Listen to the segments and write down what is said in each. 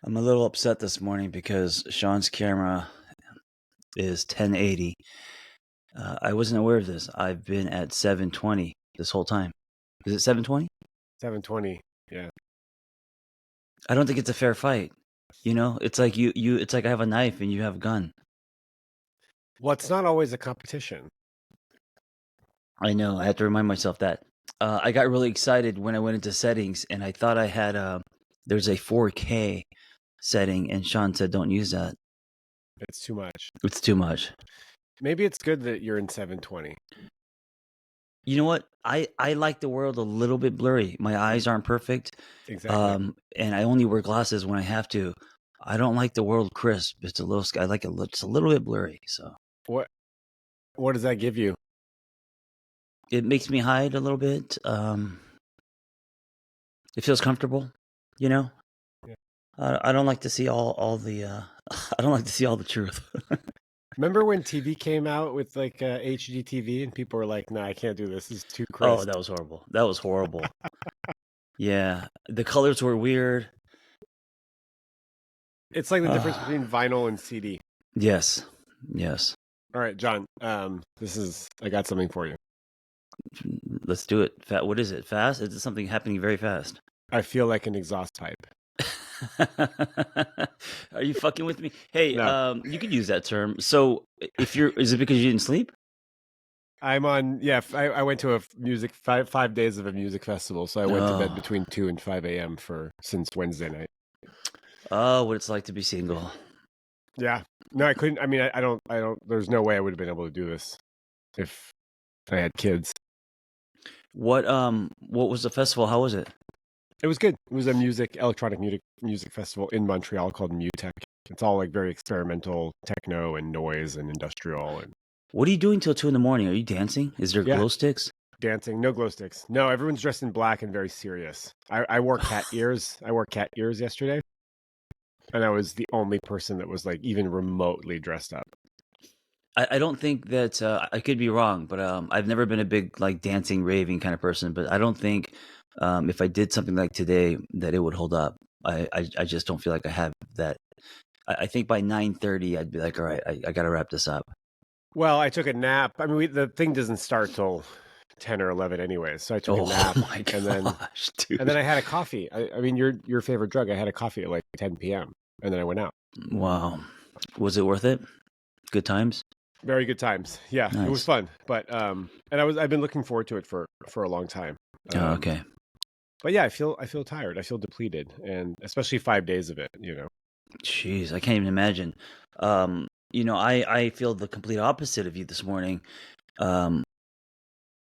I'm a little upset this morning because Shaun's camera is 1080. I wasn't aware of this. I've been at 720 this whole time. Is it 720? 720. Yeah. I don't think it's a fair fight. You know, it's like it's like I have a knife and you have a gun. Well, it's not always a competition. I know. I have to remind myself that. I got really excited when I went into settings and I thought I had there's a 4K setting and Shaun said don't use that. It's too much. It's too much. Maybe it's good that you're in 720. You know what? I like the world a little bit blurry. My eyes aren't perfect. Exactly. And I only wear glasses when I have to. I don't like the world crisp. It's a little. I like it. It's a little bit blurry. So What does that give you? it makes me hide a little bit. It feels comfortable. You know. Yeah. I don't like to see all the. I don't like to see all the truth. Remember when TV came out with like HD TV and people were like, "No, I can't do this. This is too Oh, crisp." that was horrible. That was horrible. Yeah, the colors were weird. It's like the difference between vinyl and CD. Yes. Yes. All right, John. I got something for you. Let's do it. What is it? Fast? Is it something happening very fast? I feel like an exhaust pipe. Are you fucking with me? Hey, No. you could use that term. So, is it because you didn't sleep? I'm on. Yeah, I went to a music 5 days of a music festival, so I went to bed Oh, between 2 and 5 a.m. since Wednesday night. oh, what it's like to be single. Yeah. No, I couldn't. I mean, I don't. There's no way I would have been able to do this if I had kids. What was the festival? How was it? It was good. It was a electronic music festival in Montreal called Mutech. It's all like very experimental techno and noise and industrial and What are you doing till 2 in the morning? Are you dancing? Is there yeah, glow sticks? dancing. No glow sticks. No, everyone's dressed in black and very serious. I wore cat ears. I wore cat ears yesterday, and I was the only person that was like even remotely dressed up. I don't think that I could be wrong, but I've never been a big like dancing, raving kind of person. But I don't think if I did something like today that it would hold up. I just don't feel like I have that. I think by 9:30 I'd be like, all right, I got to wrap this up. Well, I took a nap. I mean, the thing doesn't start till 10 or 11 anyways. So I took a Oh nap my and then gosh, dude! I had a coffee. I mean, your favorite drug. I had a coffee at like 10 p.m. and then I went out. Wow, was it worth it? Good times. Very good times. Yeah, it was Nice. fun. But and I've been looking forward to it for a long time. Oh, okay. But yeah, I feel tired. I feel depleted, and especially 5 days of it. Jeez, I can't even imagine. I feel the complete opposite of you this morning. Um,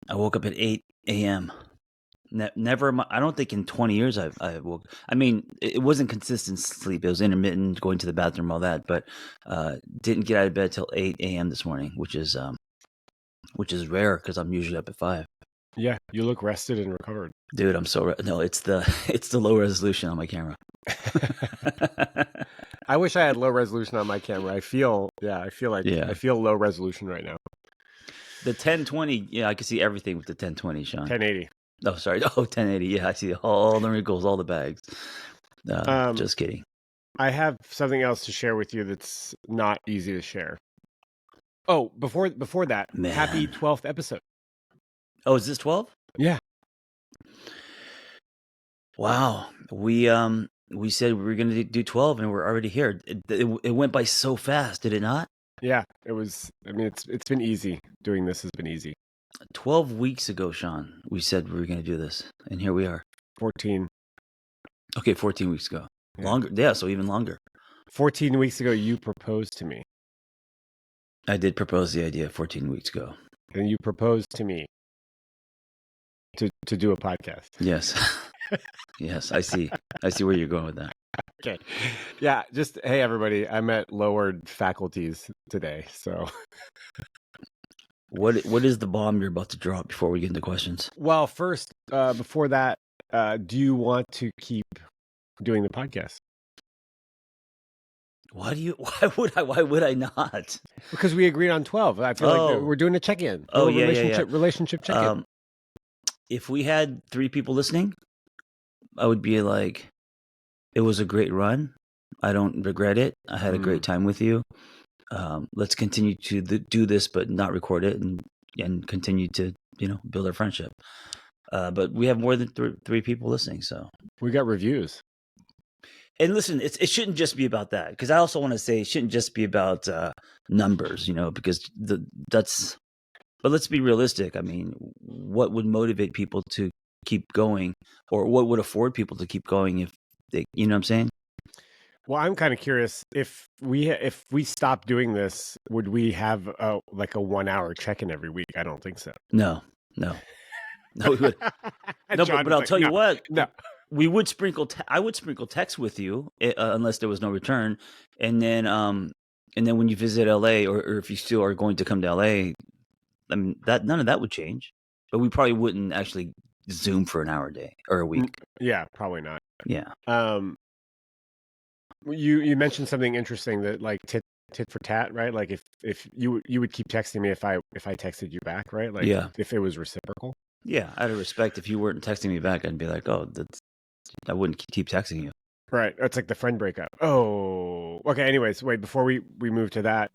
I woke up at 8 a.m. Never. I don't think in 20 years I woke. I mean, it wasn't consistent sleep. It was intermittent, going to the bathroom, all that. But didn't get out of bed till 8 a.m. this morning, which is rare because I'm usually up at 5. Yeah, you look rested and recovered. Dude, I'm so no. It's the low resolution on my camera. I wish I had low resolution on my camera. I feel like Yeah. I feel low resolution right now. The 1020, yeah, I can see everything with the 1020, Shaun. 1080. Oh, sorry. Oh, 1080. Yeah, I see all the wrinkles, all the bags. Just kidding. I have something else to share with you that's not easy to share. Oh, before that, Man. happy 12th episode. Oh, is this 12? Yeah. Wow. We said we were going to do 12 and we're already here. It went by so fast, did it not? Yeah, it was. I mean, it's been easy. Doing this has been easy. 12 weeks ago, Shaun, we said we were going to do this, and here we are. 14. Okay, 14 weeks ago. Yeah. Longer. Yeah, so even longer. 14 weeks ago, you proposed to me. I did propose the idea 14 weeks ago. And you proposed to me to do a podcast. Yes. Yes, I see. I see where you're going with that. Okay. Yeah, just, hey, everybody, I'm at lowered faculties today, so. What is the bomb you're about to drop before we get into questions? Well, first, before that, do you want to keep doing the podcast? Why would I not? Because we agreed on 12. I feel like we're doing a check-in. Oh, yeah, relationship check-in. If we had 3 people listening, I would be like, it was a great run. I don't regret it. I had a great time with you. Let's continue to do this, but not record it, and continue to build our friendship. But we have more than three people listening, so We got reviews. And listen, it shouldn't just be about that, because I also want to say it shouldn't just be about numbers, because that's. But let's be realistic. I mean, what would motivate people to keep going, or what would afford people to keep going if they, you know what I'm saying? Well, I'm kind of curious if we stop doing this, would we have like a 1 hour check-in every week? I don't think so. No, we would. No, but I'll tell you what. No. We would sprinkle. I would sprinkle text with you unless there was no return, and then when you visit LA, or if you still are going to come to LA, I mean that none of that would change, but we probably wouldn't actually Zoom for an hour a day or a week. Yeah, probably not. Yeah. You mentioned something interesting, that like tit for tat, right? Like if you would keep texting me if I texted you back, right? Like if it was reciprocal. Yeah, out of respect, if you weren't texting me back, I'd be like, oh, I wouldn't keep texting you. Right. It's like the friend breakup. Oh, okay. Anyways, wait, before we move to that,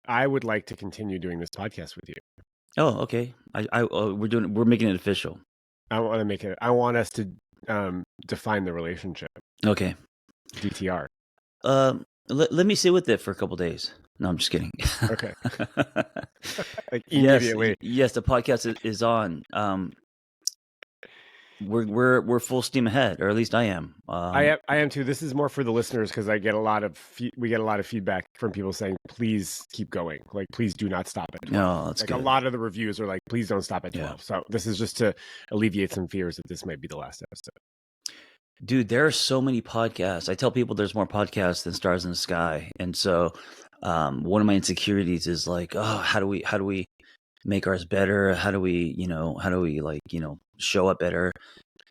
I would like to continue doing this podcast with you. Oh, okay. We're making it official. I want to make it. I want us to define the relationship. Okay. DTR. Let me sit with it for a couple days. No, I'm just kidding. Okay. Like immediately. Yes, the podcast is on. We're full steam ahead, or at least I am. I am too. This is more for the listeners, because we get a lot of feedback from people saying, please keep going. Like, please do not stop at 12. No, that's like good. A lot of the reviews are like, please don't stop at 12. Yeah. So this is just to alleviate some fears that this might be the last episode. Dude, there are so many podcasts. I tell people there's more podcasts than stars in the sky, and so one of my insecurities is like, oh, how do we make ours better? How do we show up better?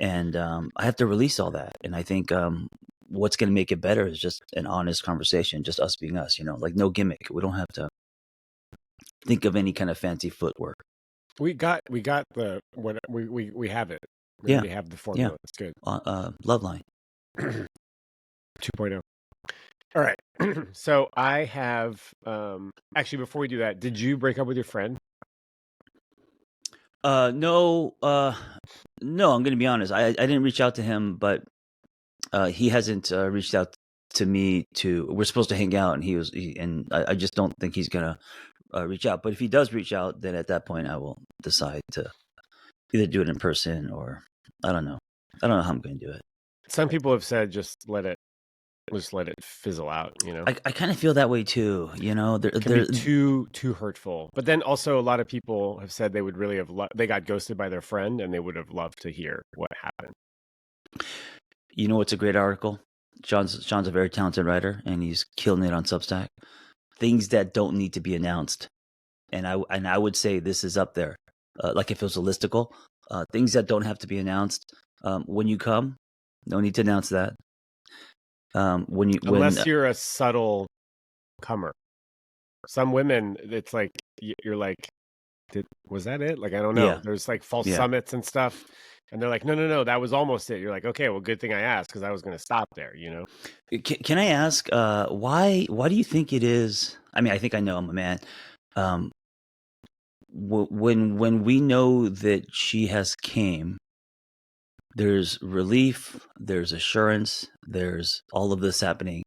And I have to release all that. And I think what's going to make it better is just an honest conversation, just us being us, like no gimmick. We don't have to think of any kind of fancy footwork. We got the what we have it. We have the formula. Yeah. It's good. Love line 2.0. All right. So I have actually, before we do that, did you break up with your friend? No, I'm going to be honest. I didn't reach out to him, but he hasn't reached out to me. We're supposed to hang out, and I just don't think he's going to reach out. But if he does reach out, then at that point I will decide to either do it in person, or I don't know how I'm going to do it. Some people have said just let it fizzle out. I kind of feel that way too. It can be too hurtful. But then also a lot of people have said they would really have they got ghosted by their friend, and they would have loved to hear what happened. It's a great article. Shaun's a very talented writer, and he's killing it on Substack. Things that don't need to be announced, and I would say this is up there. Like if it was a listicle, things that don't have to be announced. When you come, no need to announce that. Unless you're a subtle comer. Some women, it's like you're like, was that it? Like, I don't know. Yeah. There's like false summits and stuff, and they're like, no, that was almost it. You're like, okay, well, good thing I asked, because I was going to stop there. Can I ask why do you think it is? I mean, I think I know, I'm a man. When we know that she has came, there's relief, there's assurance, there's all of this happening.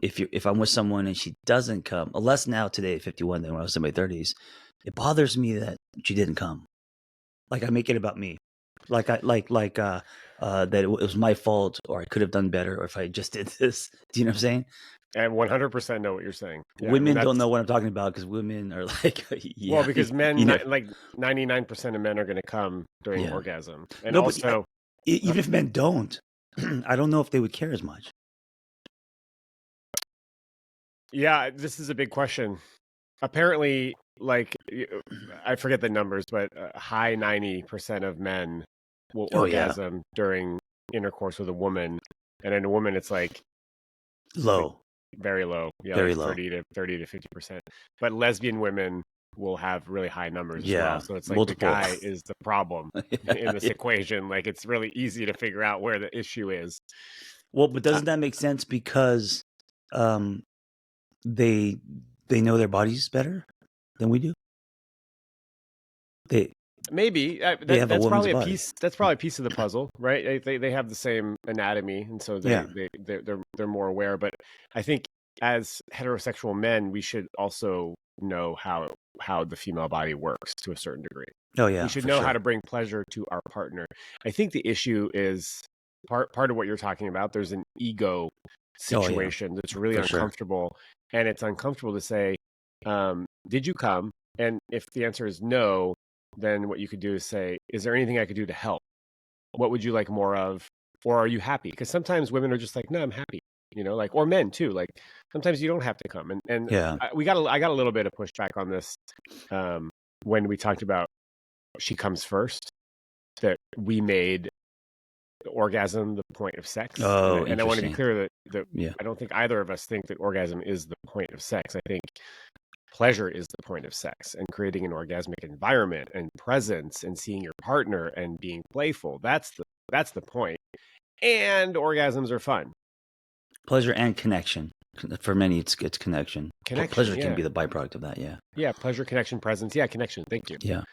If I'm with someone and she doesn't come, less now today at 51 than when I was in my 30s, it bothers me that she didn't come. Like I make it about me, that it was my fault, or I could have done better, or if I just did this. Do you know what I'm saying? I 100% know what you're saying. Yeah, women don't know what I'm talking about, because women are like, well, because men, like 99% of men are going to come during orgasm, and also even if men don't, I don't know if they would care as much. Yeah, this is a big question. Apparently, like I forget the numbers, but high 90% of men will orgasm during intercourse with a woman, and in a woman, it's like low. Very low, very like 30 to 50%. But lesbian women will have really high numbers as well. So it's like multiple. The guy is the problem in this equation. Like it's really easy to figure out where the issue is. Well, but doesn't that make sense because um, they know their bodies better than we do? They Maybe they have a that's woman's probably a body. piece. That's probably a piece of the puzzle, right? They have the same anatomy, and so Yeah. they're more aware. But I think as heterosexual men, we should also know how the female body works to a certain degree. Oh We yeah, should for know how sure. to bring pleasure to our partner. I think the issue is part of what you're talking about. There's an ego Oh yeah, situation that's really for sure. uncomfortable, and it's uncomfortable to say, "Did you come?" And if the answer is no, then what you could do is say, is there anything I could do to help? What would you like more of? Or are you happy? Because sometimes women are just like, no, I'm happy. Like, or men too. Like sometimes you don't have to come. And Yeah. I got a little bit of pushback on this um, when we talked about she comes first, that we made orgasm the point of sex. Oh, And I want to be interesting. clear that Yeah. I don't think either of us think that orgasm is the point of sex. I think pleasure is the point of sex, and creating an orgasmic environment and presence and seeing your partner and being playful. That's the point. And orgasms are fun. Pleasure and connection. For many, it's connection. Connection, Pleasure can yeah. be the byproduct of that. Yeah. Yeah, pleasure, connection, presence. Yeah, connection. Thank you. Yeah.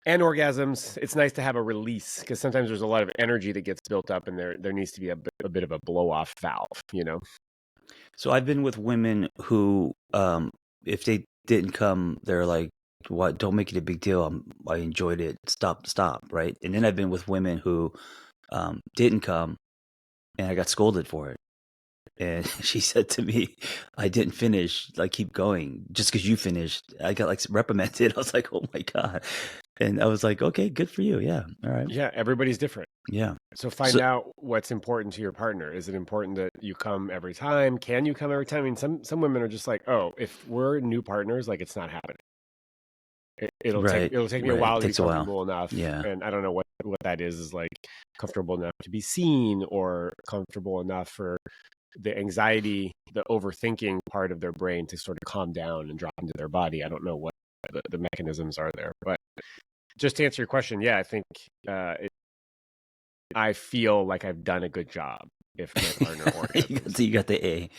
And orgasms, it's nice to have a release because sometimes there's a lot of energy that gets built up and there needs to be a bit of a blow off valve. So I've been with women who, if they didn't come, they're like, "What? Don't make it a big deal. I enjoyed it. Stop, right?" And then I've been with women who didn't come, and I got scolded for it. And she said to me, "I didn't finish. Like, keep going. Just because you finished, I got like reprimanded." I was like, "Oh my god!" And I was like, "Okay, good for you. Yeah, all right. Yeah, everybody's different. Yeah." So So find out what's important to your partner. Is it important that you come every time? Can you come every time? I mean, some women are just like, oh, if we're new partners, like it's not happening. right, It'll take me a right. while It to be takes a while. comfortable enough, Yeah. and I don't know what that is like comfortable enough to be seen or comfortable enough for the anxiety, the overthinking part of their brain to sort of calm down and drop into their body. I don't know what the mechanisms are there, but just to answer your question, yeah, I think I feel like I've done a good job if my partner orgasms. You got the A.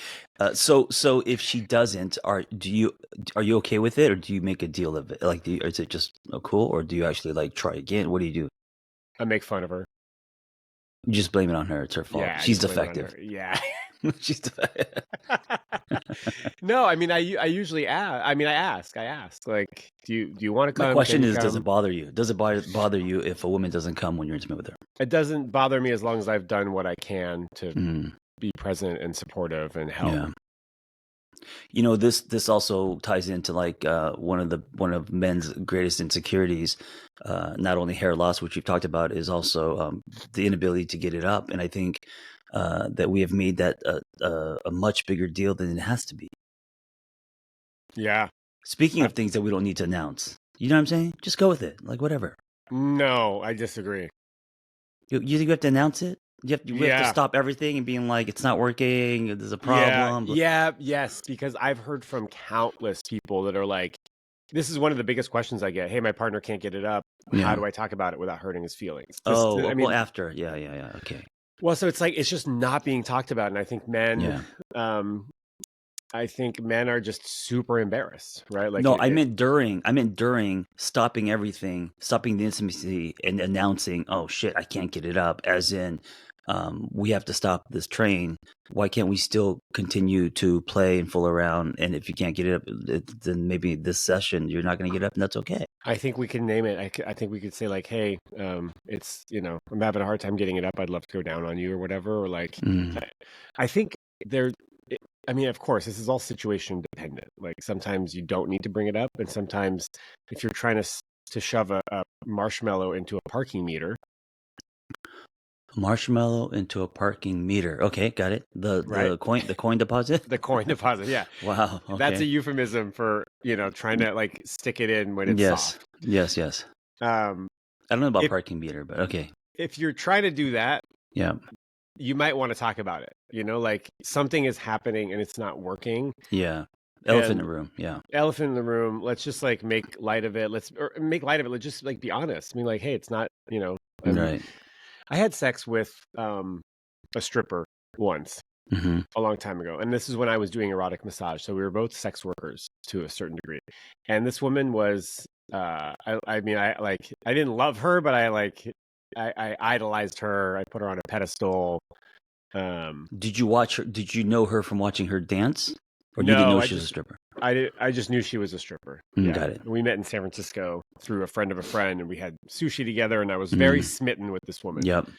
So if she doesn't, are you okay with it, or do you make a deal of it? Like, is it just cool, or do you actually like try again? What do you do? I make fun of her. You just blame it on her. It's her fault. Yeah, I She's just blame it on defective. her. Yeah. She's defective. No, I mean, I usually ask. I mean, I ask. Like, do you want to My come? Can question you is, does come? it bother you? Does it bother you if a woman doesn't come when you're intimate with her? It doesn't bother me as long as I've done what I can to Mm, be present and supportive and help. yeah. This also ties into like one of men's greatest insecurities, not only hair loss, which we've talked about, is also the inability to get it up. And I think that we have made that a much bigger deal than it has to be. Yeah. Speaking of things that we don't need to announce, you know what I'm saying? Just go with it, like whatever. No, I disagree. You think you have to announce it? We have to Yeah. stop everything and being like, it's not working. There's a Yeah. problem. Yeah. Yes. Because I've heard from countless people that are like, this is one of the biggest questions I get. Hey, my partner can't get it up. How do I talk about it without hurting his feelings? I mean, well, after. Yeah. Okay. well, so it's like, it's just not being talked about. And I think Yeah. I think men are just super embarrassed, right? Like, No, I meant during stopping everything, stopping the intimacy and announcing, "Oh shit, I can't get it up." As in, we have to stop this train. Why can't we still continue to play and fool around? And if you can't get it up, then maybe this session you're not going to get up, and that's okay. I think we can name it. I think we could say like, hey, it's, I'm having a hard time getting it up. I'd love to go down on you or whatever. Or like, I think I mean, of course, this is all situation dependent. Like sometimes you don't need to bring it up. And sometimes if you're trying to shove a marshmallow into a parking meter. Marshmallow into a parking meter. Okay, got it. The coin deposit. The coin deposit. Yeah. Wow. Okay. That's a euphemism for, trying to like stick it in when it's soft. Yes. I don't know about parking meter, but okay. If you're trying to do that, yeah, you might want to talk about it. Like something is happening and it's not working. Yeah. Elephant in the room. Yeah. Elephant in the room. Let's just like make light of it. Let's just like be honest. I mean, like, hey, it's not, right. I had sex with a stripper once a long time ago, and this is when I was doing erotic massage. So we were both sex workers to a certain degree, and this woman was. I mean, I didn't love her, but I idolized her. I put her on a pedestal. Did you watch her? Did you know her from watching her dance, or you didn't No, know I she was a just stripper? I just knew she was a stripper. Yeah. Got it. We met in San Francisco through a friend of a friend, and we had sushi together, and I was very smitten with this woman. Yep.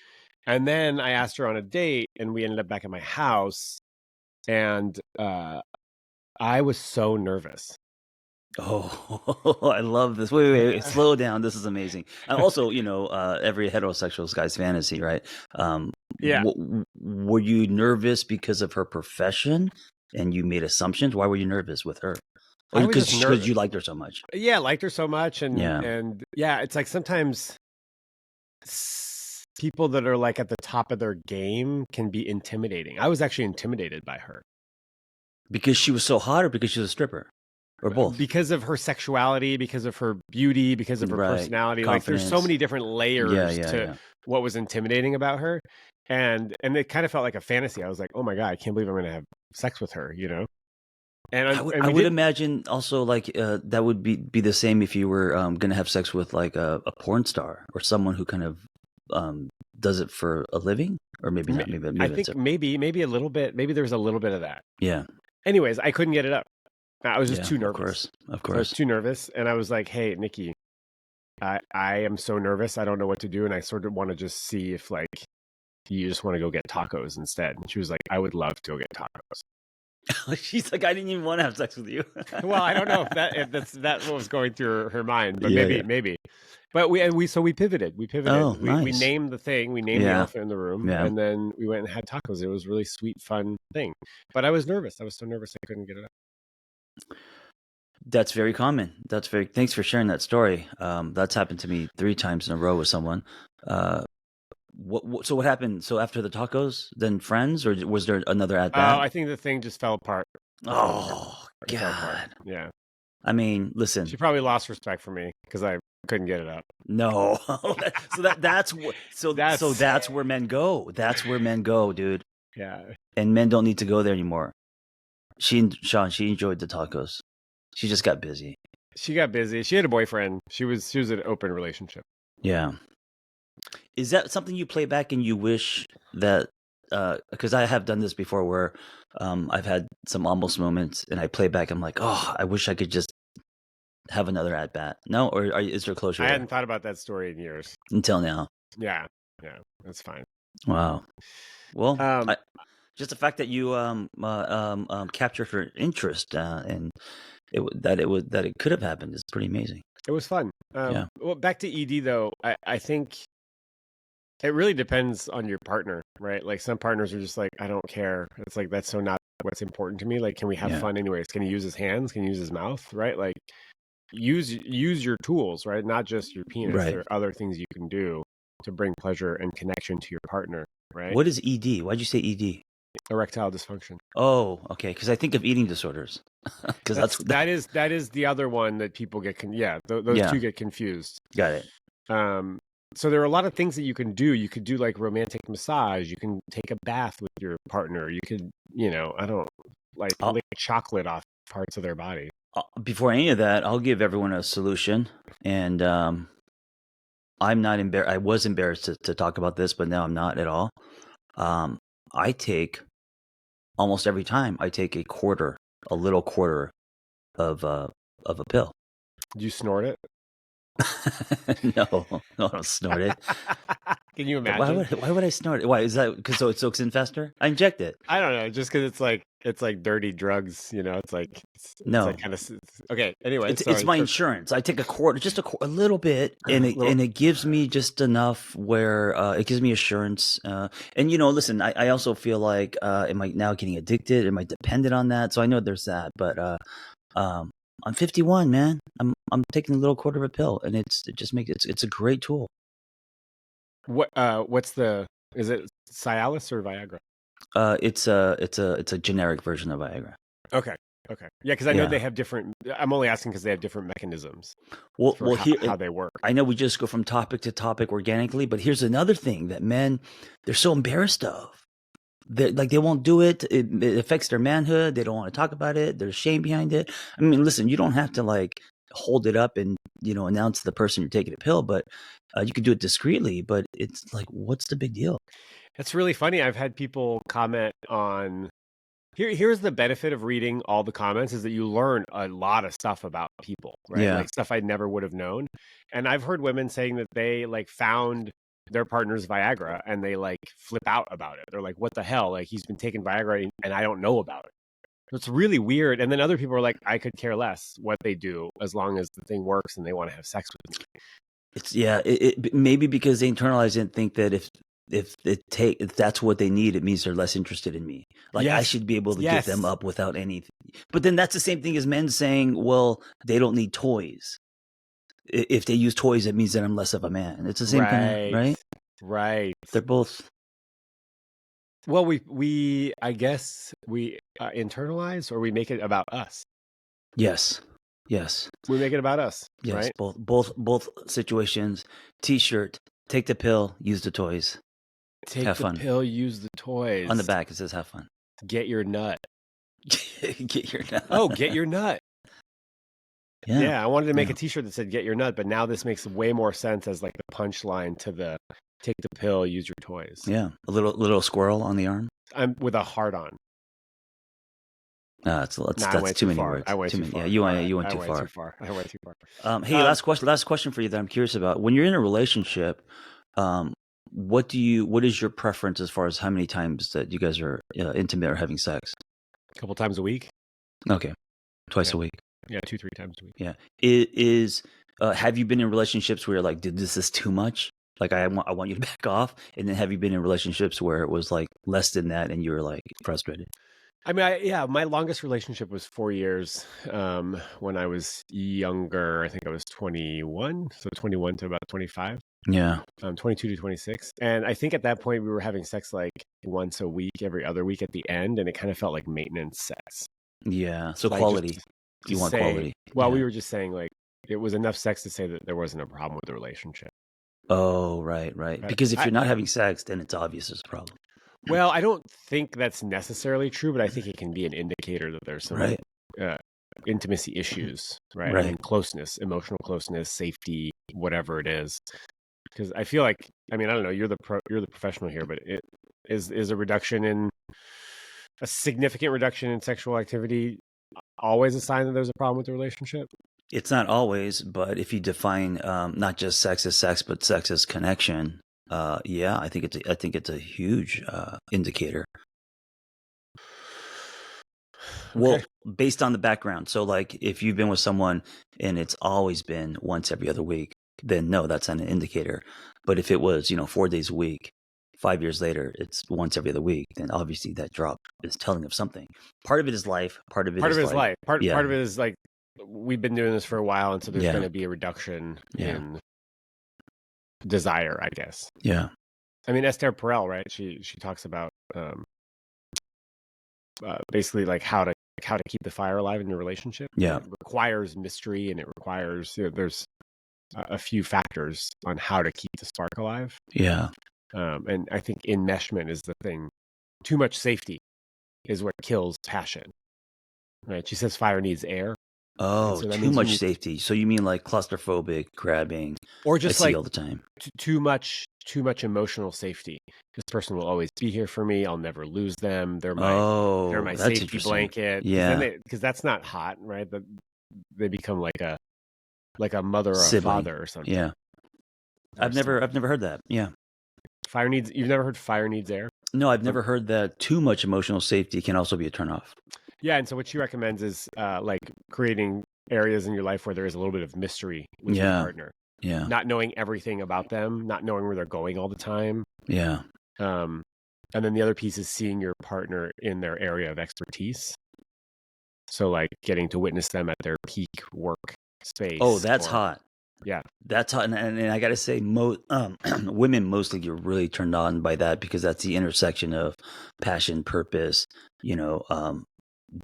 And then I asked her on a date, and we ended up back at my house, and I was so nervous. Oh, I love this. Wait, slow down. This is amazing. And also, every heterosexual guy's fantasy, right? Yeah. Were you nervous because of her profession and you made assumptions? Why were you nervous with her? I was just nervous Because you liked her so much. Yeah, I liked her so much. And Yeah. It's like sometimes people that are like at the top of their game can be intimidating. I was actually intimidated by her. Because she was so hot or because she was a stripper? Or both? Because of her sexuality, because of her beauty, because of her personality. Confidence. Like there's so many different layers to what was intimidating about her. And it kind of felt like a fantasy. I was like, oh my God, I can't believe I'm going to have sex with her, And I would imagine also like that would be the same if you were going to have sex with like a porn star or someone who kind of does it for a living, or maybe not. Maybe I think maybe a little bit. Maybe there was a little bit of that. Yeah. Anyways, I couldn't get it up. I was just too nervous. Of course. I was too nervous, and I was like, "Hey, Nikki, I am so nervous. I don't know what to do, and I sort of want to just see if like you just want to go get tacos instead." And she was like, "I would love to go get tacos." She's like, "I didn't even want to have sex with you." Well, I don't know if that's what was going through her mind, but maybe. But we pivoted. We pivoted. Oh, nice. We named the thing. We named the elephant in the room, and then we went and had tacos. It was a really sweet, fun thing. But I was nervous. I was so nervous I couldn't get it up. That's very common. Thanks for sharing that story. That's happened to me 3 times in a row with someone. So what happened? So after the tacos, then friends, or was there another at bat? I think the thing just fell apart. Oh, God. Yeah. I mean, listen. She probably lost respect for me because I couldn't get it up. No. that's where men go. That's where men go, dude. Yeah. And men don't need to go there anymore. Shaun, she enjoyed the tacos. She just got busy. She got busy. She had a boyfriend. She was in an open relationship. Yeah. Is that something you play back and you wish that, because I have done this before where I've had some almost moments and I play back, I'm like, oh, I wish I could just have another at bat. No? Or is there closure? I hadn't thought about that story in years. Until now. Yeah. That's fine. Wow. Well, just the fact that you captured her interest and that it could have happened is pretty amazing. It was fun. Well, back to ED though, I think it really depends on your partner, right? Like some partners are just like, I don't care. It's like that's so not what's important to me. Like, can we have fun anyways? Can he use his hands? Can he use his mouth? Right? Like, use your tools, right? Not just your penis. Right. There are other things you can do to bring pleasure and connection to your partner, right? What is ED? Why'd you say ED? Erectile dysfunction. Oh, okay. Because I think of eating disorders. Because that is the other one that people get. Those two get confused. Got it. So there are a lot of things that you can do. You could do like romantic massage. You can take a bath with your partner. You could, lick chocolate off parts of their body. Before any of that, I'll give everyone a solution. And I'm not embarrassed. I was embarrassed to talk about this, but now I'm not at all. I take almost every time I take a little quarter of a pill. Do you snort it? No, I don't snort it. Can you imagine? Why would I snort it? Why is that? Because it soaks in faster? I inject it. I don't know. Just because it's like dirty drugs. It's like kind of okay. Anyway, it's my insurance. I take a quarter, just a little bit, and it gives me just enough where it gives me assurance. And listen, I also feel like am I now getting addicted? Am I dependent on that? So I know there's that, but I'm 51, man. I'm taking a little quarter of a pill, and it's a great tool. Is it Cialis or Viagra? It's a generic version of Viagra. Okay. Yeah, because I know they have different. I'm only asking because they have different mechanisms. Well, how they work. I know we just go from topic to topic organically, but here's another thing that men, they're so embarrassed of. they won't do it. It affects their manhood. They don't want to talk about it. There's shame behind it. I mean, listen, you don't have to like hold it up and announce to the person you're taking a pill, but you could do it discreetly. But it's like, what's the big deal? It's really funny. I've had people comment on here's the benefit of reading all the comments is that you learn a lot of stuff about people, right? Yeah. Like stuff I never would have known. And I've heard women saying that they like found their partner's Viagra and they like flip out about it. They're like, what the hell? Like he's been taking Viagra and I don't know about it. It's really weird. And then other people are like, I could care less what they do as long as the thing works and they want to have sex with me. It's maybe because they internalize it and think that if that's what they need, it means they're less interested in me. Like I should be able to get them up without anything. But then that's the same thing as men saying, well, they don't need toys. If they use toys, it means that I'm less of a man. It's the same kind of, right? Right. They're both. Well, we I guess we internalize or we make it about us. Yes. We make it about us. Yes. Right? Both situations. T-shirt. Take the pill. Use the toys. Have fun. Pill. Use the toys. On the back it says have fun. Get your nut. Get your nut. Oh, get your nut. Yeah. I wanted to make a T-shirt that said "Get your nut," but now this makes way more sense as like the punchline to the "Take the pill, use your toys." Yeah, a little squirrel on the arm. I'm with a heart on. That's too many words. I went too far. Yeah, you went too far. I went too far. Hey, last question for you that I'm curious about. When you're in a relationship, what is your preference as far as how many times that you guys are intimate or having sex? A couple times a week. Okay, twice a week. Yeah, 2-3 times a week. Yeah, have you been in relationships where you're like, dude, this is too much? Like I want you to back off, and then have you been in relationships where it was like less than that, and you were like frustrated? I mean, my longest relationship was 4 years. When I was younger, I think I was 21, so 21 to about 25. Yeah. 22 to 26, and I think at that point we were having sex like once a week, every other week at the end, and it kind of felt like maintenance sex. Yeah. So quality. You want quality. Well, we were just saying like it was enough sex to say that there wasn't a problem with the relationship. Oh, right. Because if you're not having sex, then it's obvious there's a problem. Well, I don't think that's necessarily true, but I think it can be an indicator that there's some intimacy issues, right? I mean, closeness, emotional closeness, safety, whatever it is. Because I feel like, I mean, I don't know, you're the professional here, but it is a significant reduction in sexual activity always a sign that there's a problem with the relationship? It's not always, but if you define not just sex as sex, but sex as connection, I think it's a huge indicator. Well, based on the background. So like if you've been with someone and it's always been once every other week, then no, that's not an indicator. But if it was, 4 days a week, 5 years later, it's once every other week, then obviously that drop is telling of something. Part of it is life. Part of it is life. Part of it is like we've been doing this for a while, and so there's going to be a reduction in desire, I guess. Yeah. I mean, Esther Perel, right? She talks about basically like how to keep the fire alive in your relationship. Yeah. It requires mystery, and it requires there's a few factors on how to keep the spark alive. Yeah. And I think enmeshment is the thing. Too much safety is what kills passion. Right? She says fire needs air. Oh, so too much safety. So you mean like claustrophobic, grabbing, or just like all the time? Too much emotional safety. This person will always be here for me. I'll never lose them. They're my safety blanket. Yeah, because that's not hot, right? They become like a mother or sibling. A father or something. Yeah, I've never heard that. Yeah, you've never heard fire needs air? No, I've never heard that too much emotional safety can also be a turnoff. Yeah, and so what she recommends is like creating areas in your life where there is a little bit of mystery with your partner. Yeah. Not knowing everything about them, not knowing where they're going all the time. Yeah. And then the other piece is seeing your partner in their area of expertise. So like getting to witness them at their peak work space. Oh, that's hot. Yeah. That's hot. And I got to say, women mostly get really turned on by that because that's the intersection of passion, purpose,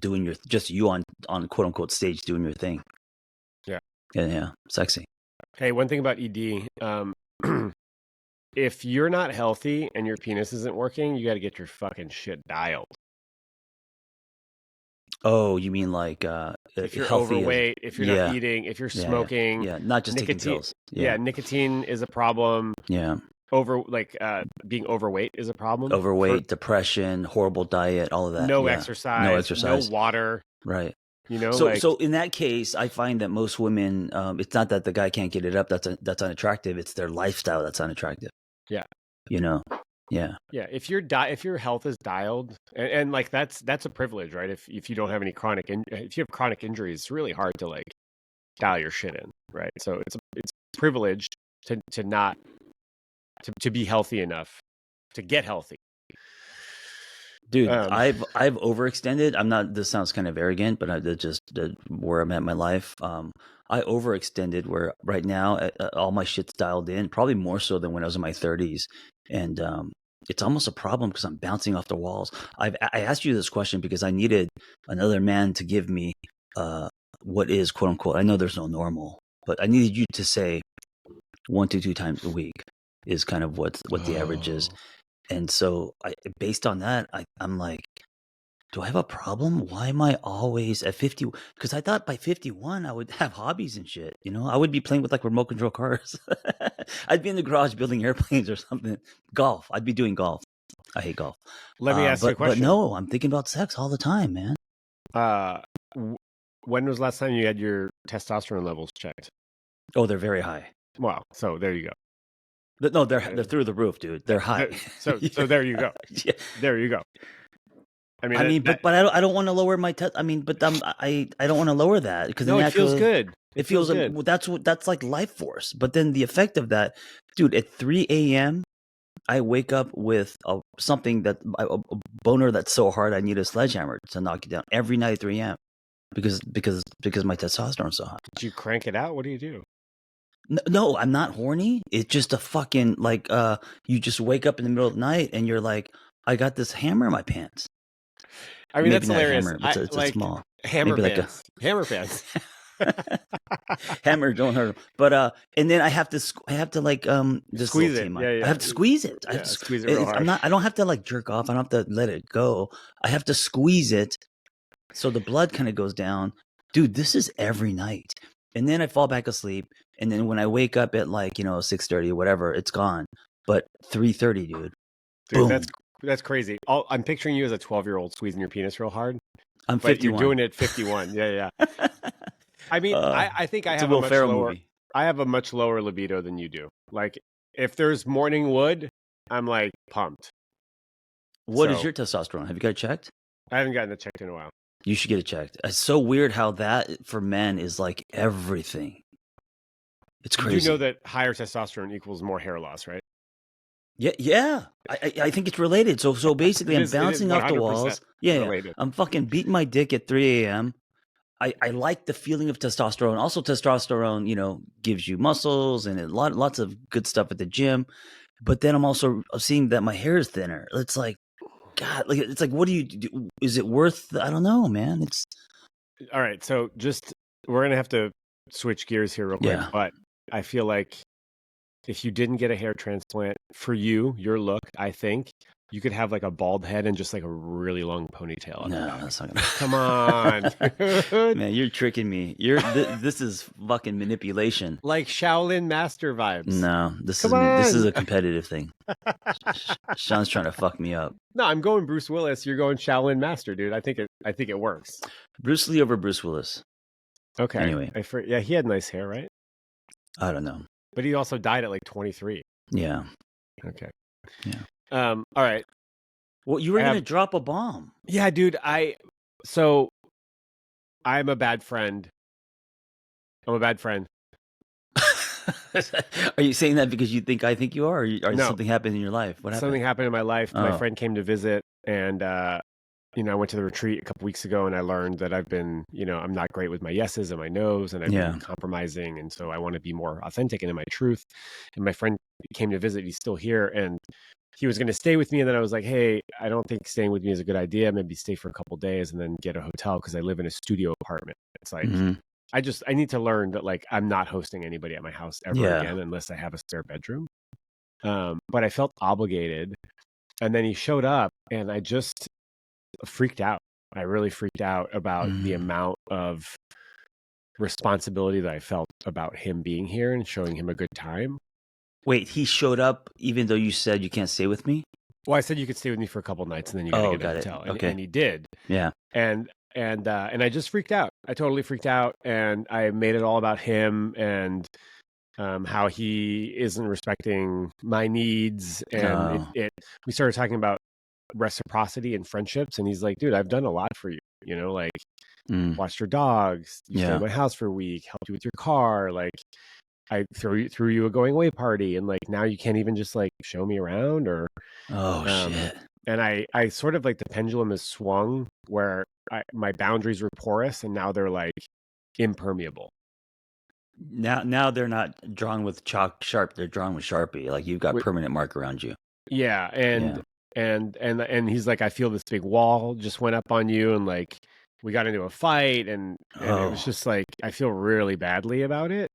doing you on quote unquote stage doing your thing. Yeah. Yeah. Sexy. Hey, one thing about ED, if you're not healthy and your penis isn't working, you got to get your fucking shit dialed. Oh, you mean like If you're healthy overweight, if you're not eating, if you're smoking, not just taking pills. Yeah, nicotine is a problem. Yeah. Being overweight is a problem. Overweight, depression, horrible diet, all of that. No exercise, no water. Right. You know, so in that case, I find that most women, it's not that the guy can't get it up that's unattractive. It's their lifestyle that's unattractive. Yeah. You know. Yeah. Yeah. If your health is dialed, and like that's a privilege, right? If you don't have any if you have chronic injuries, it's really hard to like dial your shit in, right? So it's a privilege to not to be healthy enough to get healthy. Dude, I've overextended. I'm not. This sounds kind of arrogant, but just where I'm at in my life. I overextended. Where right now all my shit's dialed in, probably more so than when I was in my 30s, and it's almost a problem because I'm bouncing off the walls. I asked you this question because I needed another man to give me what is quote unquote. I know there's no normal, but I needed you to say 1 to 2 times a week is kind of what the average is. And so based on that, I'm like, do I have a problem? Why am I always at 50? Because I thought by 51, I would have hobbies and shit. You know, I would be playing with like remote control cars. I'd be in the garage building airplanes or something. Golf. I'd be doing golf. I hate golf. Let me ask you a question. But no, I'm thinking about sex all the time, man. When was the last time you had your testosterone levels checked? Oh, they're very high. Wow. So there you go. No, they're through the roof, dude. They're high. So there you go. Yeah. There you go. But I don't want to lower my test. I mean, but I don't want to lower that because it feels good. It feels good. That's like life force. But then the effect of that, dude, at 3 a.m. I wake up with something a boner that's so hard I need a sledgehammer to knock it down every night at 3 a.m. because my testosterone's so high. Did you crank it out? What do you do? No, I'm not horny. It's just a fucking like you just wake up in the middle of the night and you're like, I got this hammer in my pants. I mean, that's hilarious. Hammer, it's a small hammer pants. Hammer pants. Hammer don't hurt. But and then I have to like squeeze it. I have to squeeze it. I have to squeeze it real hard. I don't have to like jerk off. I don't have to let it go. I have to squeeze it so the blood kind of goes down. Dude, this is every night. And then I fall back asleep. And then when I wake up at like, 6:30 or whatever, it's gone. But 3:30, dude. Boom. That's crazy. I'm picturing you as a 12-year-old squeezing your penis real hard. I'm 51. You're doing it at 51. Yeah. I mean, I think I have I have a much lower libido than you do. Like, if there's morning wood, I'm like pumped. What is your testosterone? Have you got it checked? I haven't gotten it checked in a while. You should get it checked. It's so weird how that for men is like everything. It's crazy. You know that higher testosterone equals more hair loss, right? Yeah. I think it's related. So basically, I'm bouncing off the walls. Yeah. I'm fucking beating my dick at 3 a.m. I like the feeling of testosterone. Also, testosterone, gives you muscles and lots of good stuff at the gym. But then I'm also seeing that my hair is thinner. It's like, God, it's like, what do you do? Is it worth? I don't know, man. It's all right. So we're gonna have to switch gears here real quick. But I feel like if you didn't get a hair transplant for your look, I think you could have like a bald head and just like a really long ponytail. No, that's not gonna. Come on, man, you're tricking me. This is fucking manipulation. Like Shaolin Master vibes. No, this is a competitive thing. Shaun's trying to fuck me up. No, I'm going Bruce Willis. You're going Shaolin Master, dude. I think it works. Bruce Lee over Bruce Willis. Okay. Anyway, he had nice hair, right? I don't know. But he also died at like 23. Yeah. Okay. Yeah. All right. Well, you were going to drop a bomb. Yeah, dude. So I'm a bad friend. I'm a bad friend. Are you saying that because you think I think you are? Or no. Something happened in your life? What happened? Something happened in my life. Oh. My friend came to visit, and I went to the retreat a couple weeks ago, and I learned that I've been, I'm not great with my yeses and my nos, and I've been compromising, and so I want to be more authentic and in my truth. And my friend came to visit. He's still here, and he was going to stay with me, and then I was like, hey, I don't think staying with me is a good idea. Maybe stay for a couple of days and then get a hotel because I live in a studio apartment. It's like, I need to learn that like I'm not hosting anybody at my house ever again unless I have a spare bedroom. But I felt obligated. And then he showed up and I just freaked out. I really freaked out about the amount of responsibility that I felt about him being here and showing him a good time. Wait, he showed up even though you said you can't stay with me? Well, I said you could stay with me for a couple nights and then you got to get a Got it. hotel, Okay. and he did. Yeah. And I just freaked out. I totally freaked out, and I made it all about him and how he isn't respecting my needs. And we started talking about reciprocity and friendships, and he's like, dude, I've done a lot for you, like watched your dogs, you stayed at my house for a week, helped you with your car, like I threw you a going away party, and like now you can't even just like show me around or shit. And I sort of like the pendulum has swung where my boundaries were porous and now they're like impermeable. Now they're not drawn with chalk sharp, they're drawn with Sharpie. Like you've got permanent mark around you. Yeah, and he's like, I feel this big wall just went up on you, and like we got into a fight, and it was just like I feel really badly about it.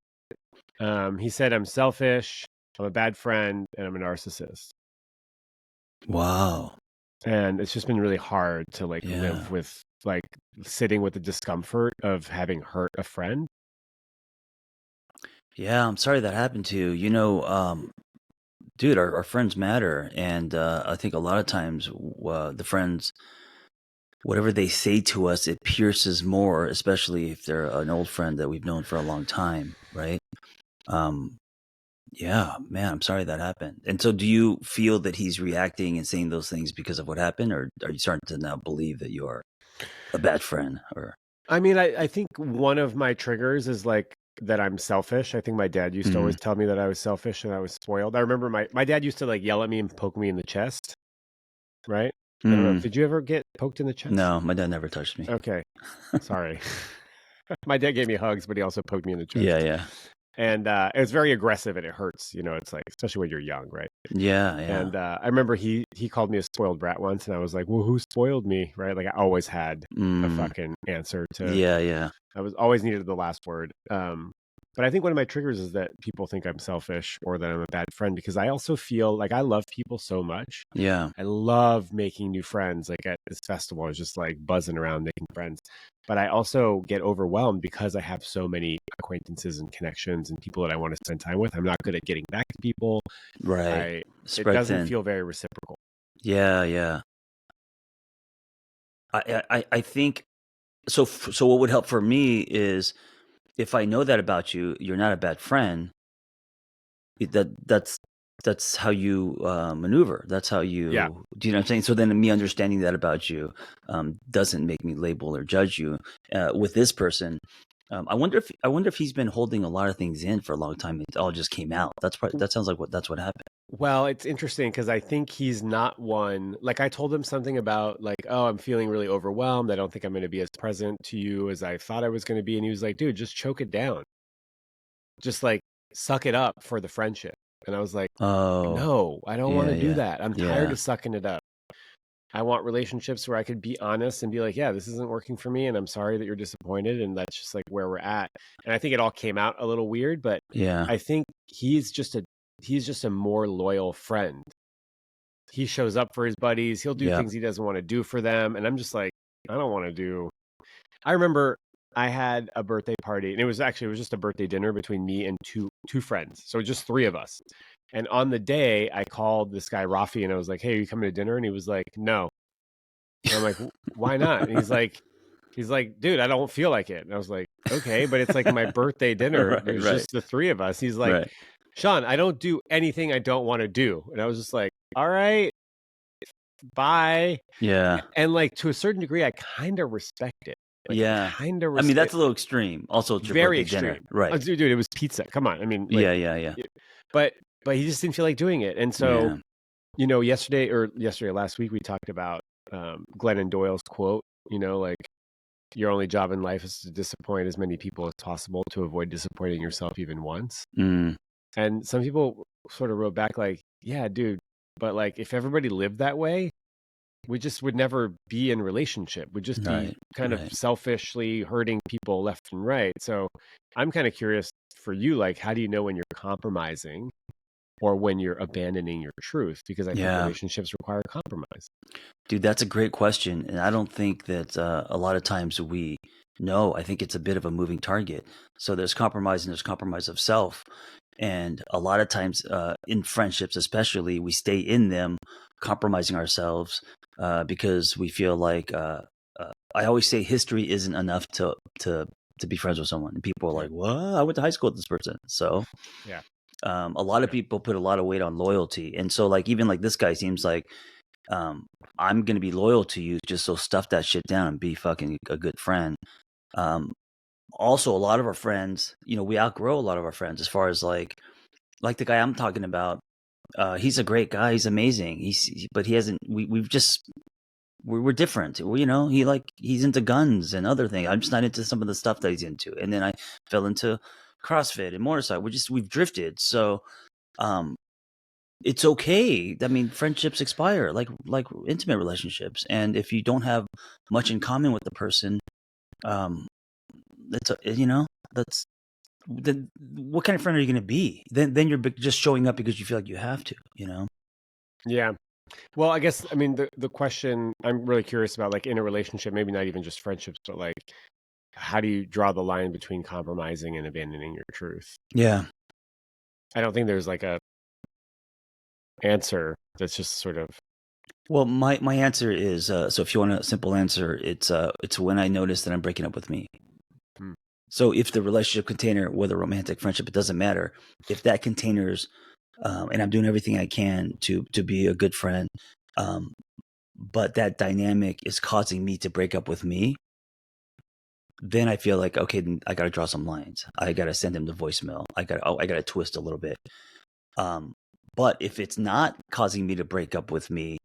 He said I'm selfish, I'm a bad friend, and I'm a narcissist. Wow. And it's just been really hard to like live with like sitting with the discomfort of having hurt a friend. Yeah, I'm sorry that happened to you. Dude, our friends matter, and I think a lot of times the friends, whatever they say to us, it pierces more, especially if they're an old friend that we've known for a long time, right? Yeah, man, I'm sorry that happened. And so do you feel that he's reacting and saying those things because of what happened, or are you starting to now believe that you are a bad friend? Or I mean, I think one of my triggers is like that I'm selfish. I think my dad used to always tell me that I was selfish and I was spoiled. I remember my dad used to like yell at me and poke me in the chest, right? I don't know. Did you ever get poked in the chest? No, my dad never touched me. Okay. Sorry. My dad gave me hugs, but he also poked me in the chest. Yeah. And it was very aggressive and it hurts, it's like, especially when you're young, right? Yeah. And I remember he called me a spoiled brat once, and I was like, well, who spoiled me, right? Like I always had a fucking answer to. Yeah. I was always needed the last word. But I think one of my triggers is that people think I'm selfish or that I'm a bad friend, because I also feel like I love people so much. Yeah. I love making new friends. Like at this festival, I was just like buzzing around making friends. But I also get overwhelmed because I have so many acquaintances and connections and people that I want to spend time with. I'm not good at getting back to people. Right. It doesn't feel very reciprocal. Yeah. I think so. So what would help for me is if I know that about you, you're not a bad friend. That's how you maneuver. That's how you. Yeah. Do you know what I'm saying? So then me understanding that about you doesn't make me label or judge you. With this person, I wonder if he's been holding a lot of things in for a long time. It all just came out. That sounds like that's what happened. Well, it's interesting because I think he's not one. Like I told him something about like, oh, I'm feeling really overwhelmed. I don't think I'm going to be as present to you as I thought I was going to be. And he was like, dude, just choke it down. Just like suck it up for the friendship. And I was like, no, I don't want to do that. I'm tired of sucking it up. I want relationships where I could be honest and be like, yeah, this isn't working for me, and I'm sorry that you're disappointed, and that's just like where we're at. And I think it all came out a little weird, but I think he's just a more loyal friend. He shows up for his buddies. He'll do things he doesn't want to do for them. And I'm just like, I don't want to do. I remember I had a birthday party, and it was just a birthday dinner between me and two friends. So just three of us. And on the day, I called this guy Rafi, and I was like, hey, are you coming to dinner? And he was like, no. And I'm like, why not? And he's like, dude, I don't feel like it. And I was like, okay, but it's like my birthday dinner. There's just the three of us. He's like, Shaun, I don't do anything I don't want to do. And I was just like, all right, bye. Yeah. And like to a certain degree, I kind of respect it. Like, I mean, that's a little extreme. Also, it's your very birthday extreme. dinner. Right. Dude, it was pizza. Come on. I mean, like, yeah. But he just didn't feel like doing it. And so, last week we talked about Glennon Doyle's quote, like your only job in life is to disappoint as many people as possible to avoid disappointing yourself even once. And some people sort of wrote back like, yeah, dude, but like if everybody lived that way, we just would never be in relationship. We'd just be kind of selfishly hurting people left and right. So I'm kind of curious for you, like, how do you know when you're compromising or when you're abandoning your truth, because I think relationships require compromise. Dude, that's a great question. And I don't think that a lot of times we know. I think it's a bit of a moving target. So there's compromise and there's compromise of self. And a lot of times in friendships, especially, we stay in them compromising ourselves because we feel like I always say history isn't enough to be friends with someone. And people are like, "What? I went to high school with this person." So yeah, a lot of people put a lot of weight on loyalty, and so like even like this guy seems like I'm gonna be loyal to you, just so stuff that shit down and be fucking a good friend. Also, a lot of our friends, you know, we outgrow a lot of our friends as far as like the guy I'm talking about. He's a great guy. He's amazing. But he hasn't. We've just we're different. You know, he's into guns and other things. I'm just not into some of the stuff that he's into. And then I fell into CrossFit and motorcycle. We've drifted. So, it's okay. I mean, friendships expire like intimate relationships. And if you don't have much in common with the person, that's you know, that's then what kind of friend are you going to be? Then you're just showing up because you feel like you have to, you know? Yeah. Well, I guess, I mean, the question I'm really curious about, like in a relationship, maybe not even just friendships, but like, how do you draw the line between compromising and abandoning your truth? Yeah. I don't think there's like a answer that's just sort of. Well, my answer is so if you want a simple answer, it's when I notice that I'm breaking up with me. So if the relationship container, whether romantic, friendship, it doesn't matter. If that container's and I'm doing everything I can to be a good friend, but that dynamic is causing me to break up with me, then I feel like, okay, then I got to draw some lines. I got to send him the voicemail. I got to twist a little bit. But if it's not causing me to break up with me,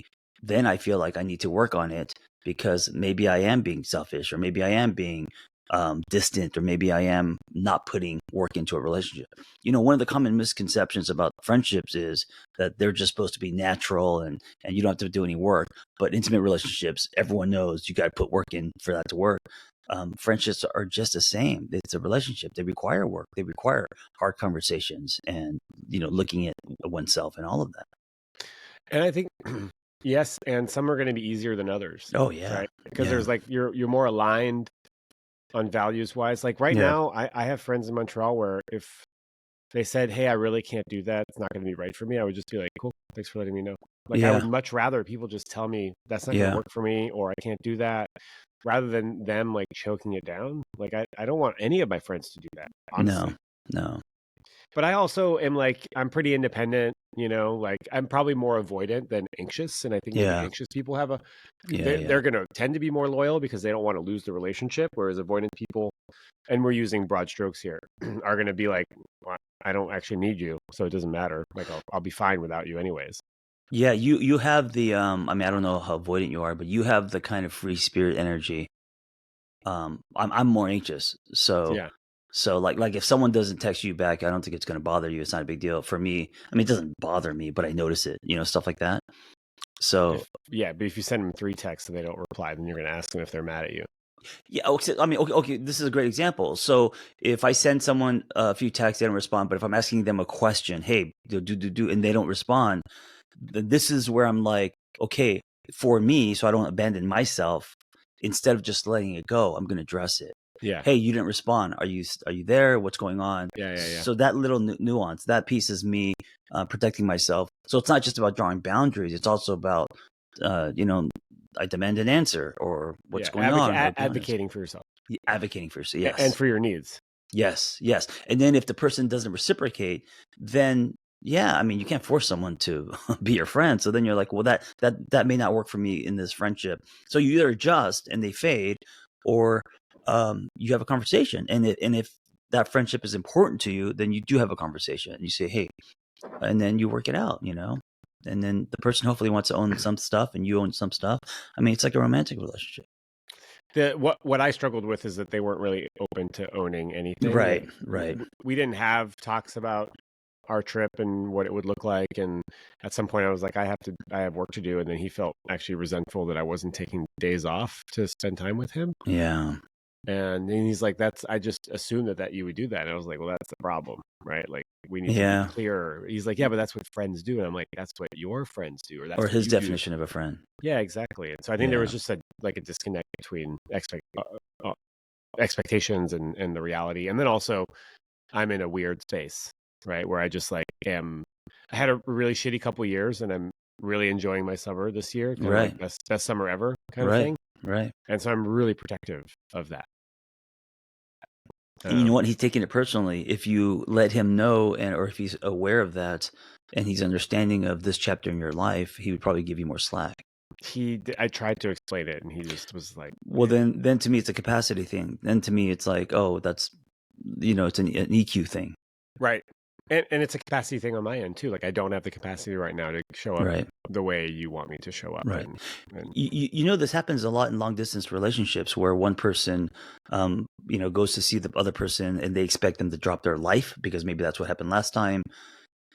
then I feel like I need to work on it because maybe I am being selfish, or maybe I am being distant, or maybe I am not putting work into a relationship. You know, one of the common misconceptions about friendships is that they're just supposed to be natural and you don't have to do any work. But intimate relationships, everyone knows you got to put work in for that to work. Friendships are just the same. It's a relationship. They require work. They require hard conversations and, you know, looking at oneself and all of that. And I think, yes, and some are going to be easier than others. Oh yeah. Right. Because there's like, you're more aligned on values wise. Like right now, I have friends in Montreal where if they said, "Hey, I really can't do that. It's not going to be right for me," I would just be like, "Cool, thanks for letting me know." Like I would much rather people just tell me that's not going to work for me, or I can't do that, rather than them like choking it down. Like I don't want any of my friends to do that, honestly. No. But I also am like, I'm pretty independent, you know, like I'm probably more avoidant than anxious. And I think maybe anxious people have they're going to tend to be more loyal because they don't want to lose the relationship. Whereas avoidant people, and we're using broad strokes here, are going to be like, well, I don't actually need you, so it doesn't matter. Like I'll be fine without you anyways. Yeah, you have the I mean, I don't know how avoidant you are, but you have the kind of free spirit energy. I'm more anxious. So like if someone doesn't text you back, I don't think it's going to bother you. It's not a big deal for me. I mean, it doesn't bother me, but I notice it, you know, stuff like that. So but if you send them 3 texts and they don't reply, then you're going to ask them if they're mad at you. Yeah, I mean, okay, this is a great example. So if I send someone a few texts, they don't respond, but if I'm asking them a question, hey, do, and they don't respond, this is where I'm like, okay, for me, so I don't abandon myself, instead of just letting it go, I'm going to address it. Yeah. Hey, you didn't respond. Are you there? What's going on? Yeah. So that little nuance, that piece is me protecting myself. So it's not just about drawing boundaries. It's also about, you know, I demand an answer, or what's going on. Advocating for yourself. Advocating for yourself, yes. And for your needs. Yes. And then if the person doesn't reciprocate, then I mean, you can't force someone to be your friend. So then you're like, well, that may not work for me in this friendship. So you either adjust and they fade, or you have a conversation. And if that friendship is important to you, then you do have a conversation. And you say, hey, and then you work it out, you know? And then the person hopefully wants to own some stuff and you own some stuff. I mean, it's like a romantic relationship. What I struggled with is that they weren't really open to owning anything. Right. We didn't have talks about our trip and what it would look like. And at some point I was like, I have work to do. And then he felt actually resentful that I wasn't taking days off to spend time with him. Yeah. And he's like, I just assumed that you would do that. And I was like, well, that's the problem, right? Like, we need to be clearer. He's like, yeah, but that's what friends do. And I'm like, that's what your friends do, or that's what his you definition do. of a friend. Yeah, exactly. And so I think there was just a disconnect between expectations and the reality. And then also, I'm in a weird space, right? Where I just like I had a really shitty couple years, and I'm really enjoying my summer this year. Kind of like best summer ever kind of thing. Right. And so I'm really protective of that. And you know what? He's taking it personally. If you let him know, or if he's aware of that, and he's understanding of this chapter in your life, he would probably give you more slack. I tried to explain it, and he just was like, well, then to me, it's a capacity thing. Then to me, it's like, oh, that's, it's an EQ thing. Right. And it's a capacity thing on my end too. Like, I don't have the capacity right now to show up the way you want me to show up. Right. And this happens a lot in long distance relationships where one person, goes to see the other person and they expect them to drop their life because maybe that's what happened last time.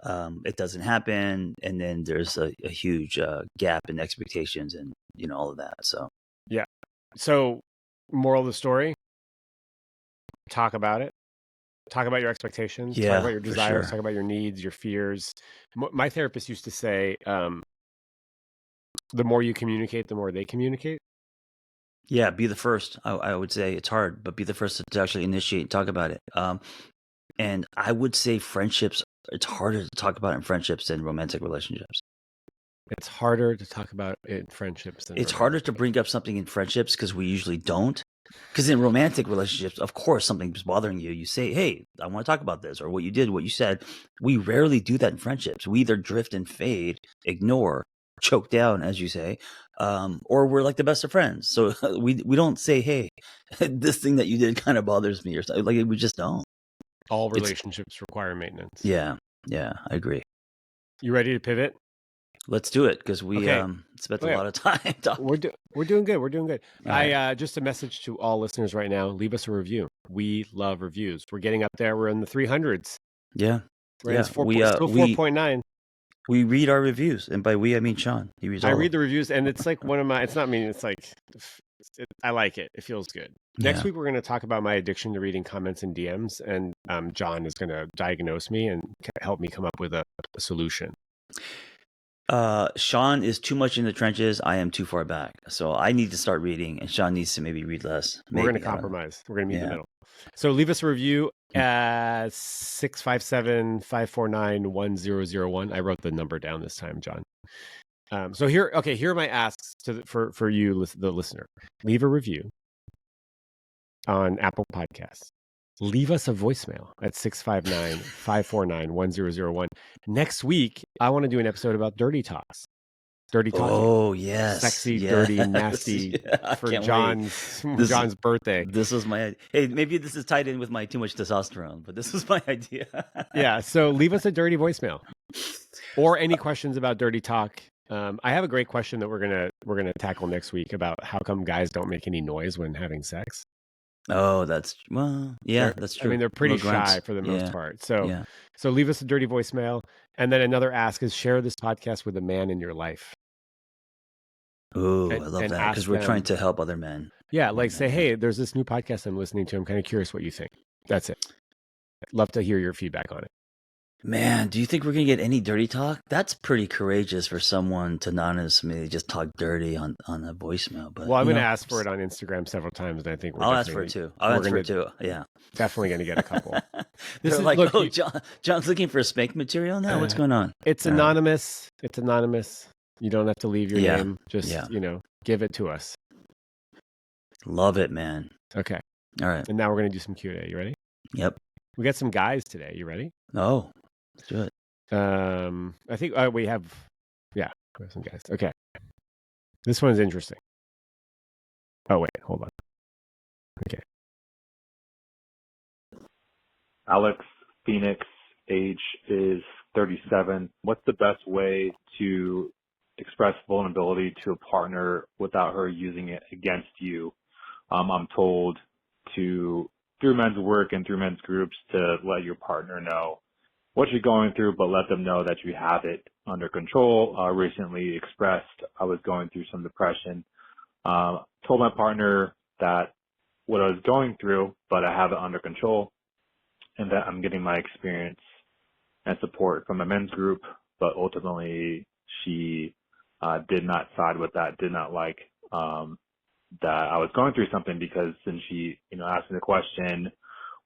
It doesn't happen. And then there's a huge gap in expectations and, all of that. So, yeah. So, moral of the story, talk about it. Talk about your expectations, talk about your desires, talk about your needs, your fears. My therapist used to say, the more you communicate, the more they communicate. Yeah, be the first. I would say it's hard, but be the first to actually initiate and talk about it. And I would say friendships, it's harder to talk about in friendships than romantic relationships. It's harder to talk about in friendships than it's harder to bring up something in friendships because we usually don't. Because in romantic relationships, of course, something's bothering you. You say, hey, I want to talk about this, or what you did, what you said. We rarely do that in friendships. We either drift and fade, ignore, choke down, as you say, or we're like the best of friends. So we don't say, hey, this thing that you did kind of bothers me, or something. Like, we just don't. All relationships require maintenance. Yeah, I agree. You ready to pivot? Let's do it, because we spent a lot of time talking. We're doing good. We're doing good. Just a message to all listeners right now. Leave us a review. We love reviews. We're getting up there. We're in the 300s. Yeah. It's still 4.9. We read our reviews, and by we I mean Shaun. He reads. I read the reviews, and it's like one of my. It's not me. It's like I like it. It feels good. Next week we're going to talk about my addiction to reading comments and DMs, and John is going to diagnose me and help me come up with a solution. Shaun is too much in the trenches. I am too far back. So I need to start reading, and Shaun needs to maybe read less. We're going to compromise. We're going to meet in the middle. So leave us a review at 657-549-1001. I wrote the number down this time, John. So here are my asks for you, the listener. Leave a review on Apple Podcasts. Leave us a voicemail at 659-549-1001. Next week, I want to do an episode about dirty talks. Dirty talking. Oh, yes. Sexy, dirty, nasty for John's birthday. This was my... Hey, maybe this is tied in with my too much testosterone, but this was my idea. Yeah, so leave us a dirty voicemail. Or any questions about dirty talk. I have a great question that we're gonna tackle next week about how come guys don't make any noise when having sex. Oh, that's true. I mean, they're pretty shy for the most part. So leave us a dirty voicemail. And then another ask is share this podcast with a man in your life. Oh, I love that, because we're trying to help other men. Yeah, like say, hey, there's this new podcast I'm listening to. I'm kind of curious what you think. That's it. I'd love to hear your feedback on it. Man, do you think we're going to get any dirty talk? That's pretty courageous for someone to anonymously just talk dirty on a voicemail. But, well, I'm going to ask for it on Instagram several times, and I think I'll ask for it too. Yeah. Definitely going to get a couple. This is like, look, John's looking for spank material now? What's going on? It's anonymous. It's anonymous. You don't have to leave your name. Just, give it to us. Love it, man. Okay. All right. And now we're going to do some Q&A. You ready? Yep. We got some guys today. You ready? Oh. Let's do it. I think we have some guys. Okay. This one's interesting. Oh, wait, hold on. Okay. Alex Phoenix, age is 37. What's the best way to express vulnerability to a partner without her using it against you? I'm told through men's work and through men's groups to let your partner know what you're going through, but let them know that you have it under control. Recently expressed I was going through some depression. Told my partner that what I was going through, but I have it under control, and that I'm getting my experience and support from a men's group. But ultimately, she did not side with that, did not like that I was going through something, because then she, asked me the question,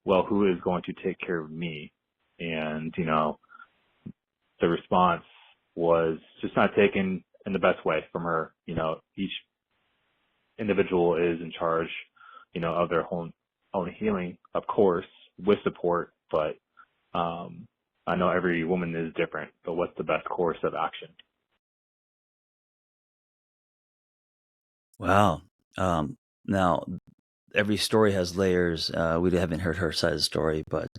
well, who is going to take care of me? And, the response was just not taken in the best way from her. Each individual is in charge, of their own healing, of course, with support, but I know every woman is different, but what's the best course of action? Wow. Now, every story has layers. We haven't heard her side of the story, but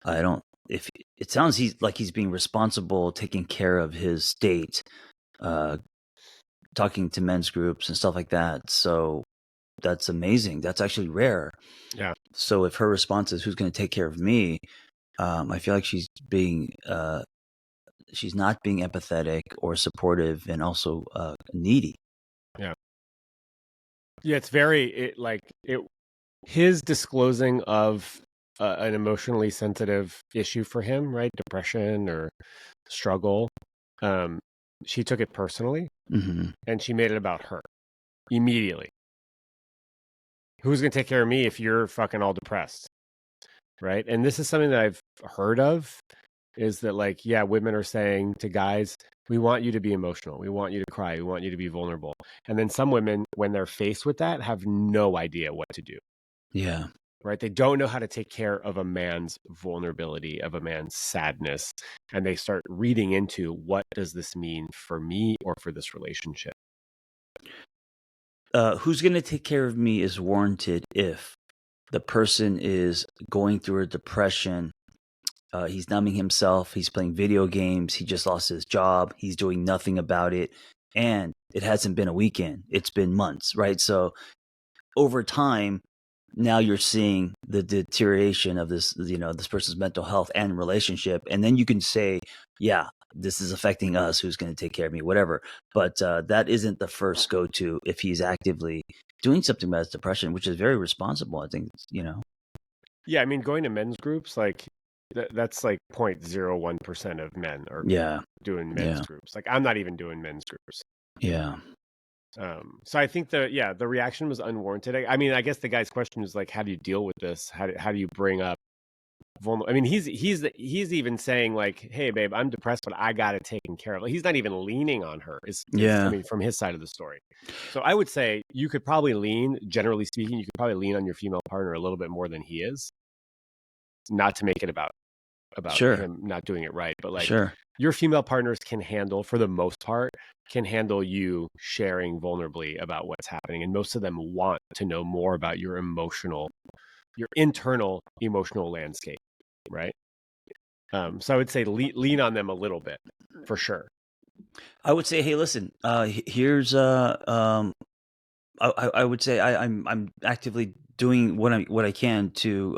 I don't. If it sounds he's being responsible, taking care of his state, talking to men's groups and stuff like that. So that's amazing. That's actually rare. Yeah. So if her response is, "Who's going to take care of me?" I feel like she's not being empathetic or supportive, and also needy. Yeah. Yeah, it's very his disclosing of an emotionally sensitive issue for him, right? Depression or struggle. She took it personally, and she made it about her immediately. Who's going to take care of me if you're fucking all depressed? Right. And this is something that I've heard of, is that women are saying to guys, we want you to be emotional. We want you to cry. We want you to be vulnerable. And then some women, when they're faced with that, have no idea what to do. Yeah. Right. They don't know how to take care of a man's vulnerability, of a man's sadness. And they start reading into, what does this mean for me or for this relationship? Who's going to take care of me is warranted if the person is going through a depression. He's numbing himself. He's playing video games. He just lost his job. He's doing nothing about it. And it hasn't been a weekend. It's been months, right? So over time, now you're seeing the deterioration of this, this person's mental health and relationship. And then you can say, yeah, this is affecting us. Who's going to take care of me? Whatever. But that isn't the first go-to if he's actively doing something about his depression, which is very responsible, I think, Yeah, I mean, going to men's groups, that's 0.01% of men are doing men's groups. I'm not even doing men's groups. Yeah. So I think the reaction was unwarranted. I mean, I guess the guy's question is how do you deal with this? How do you bring up vulnerable? I mean, he's even saying hey, babe, I'm depressed, but I got it taken care of. He's not even leaning on her. I mean, from his side of the story. So I would say you could probably generally speaking, you could probably lean on your female partner a little bit more than he is. Not to make it about him not doing it right, but your female partners can handle, for the most part, you sharing vulnerably about what's happening, and most of them want to know more about your internal emotional landscape, right? So I would say lean on them a little bit, for sure. I would say, hey, listen, here's I would say I'm actively doing what I can to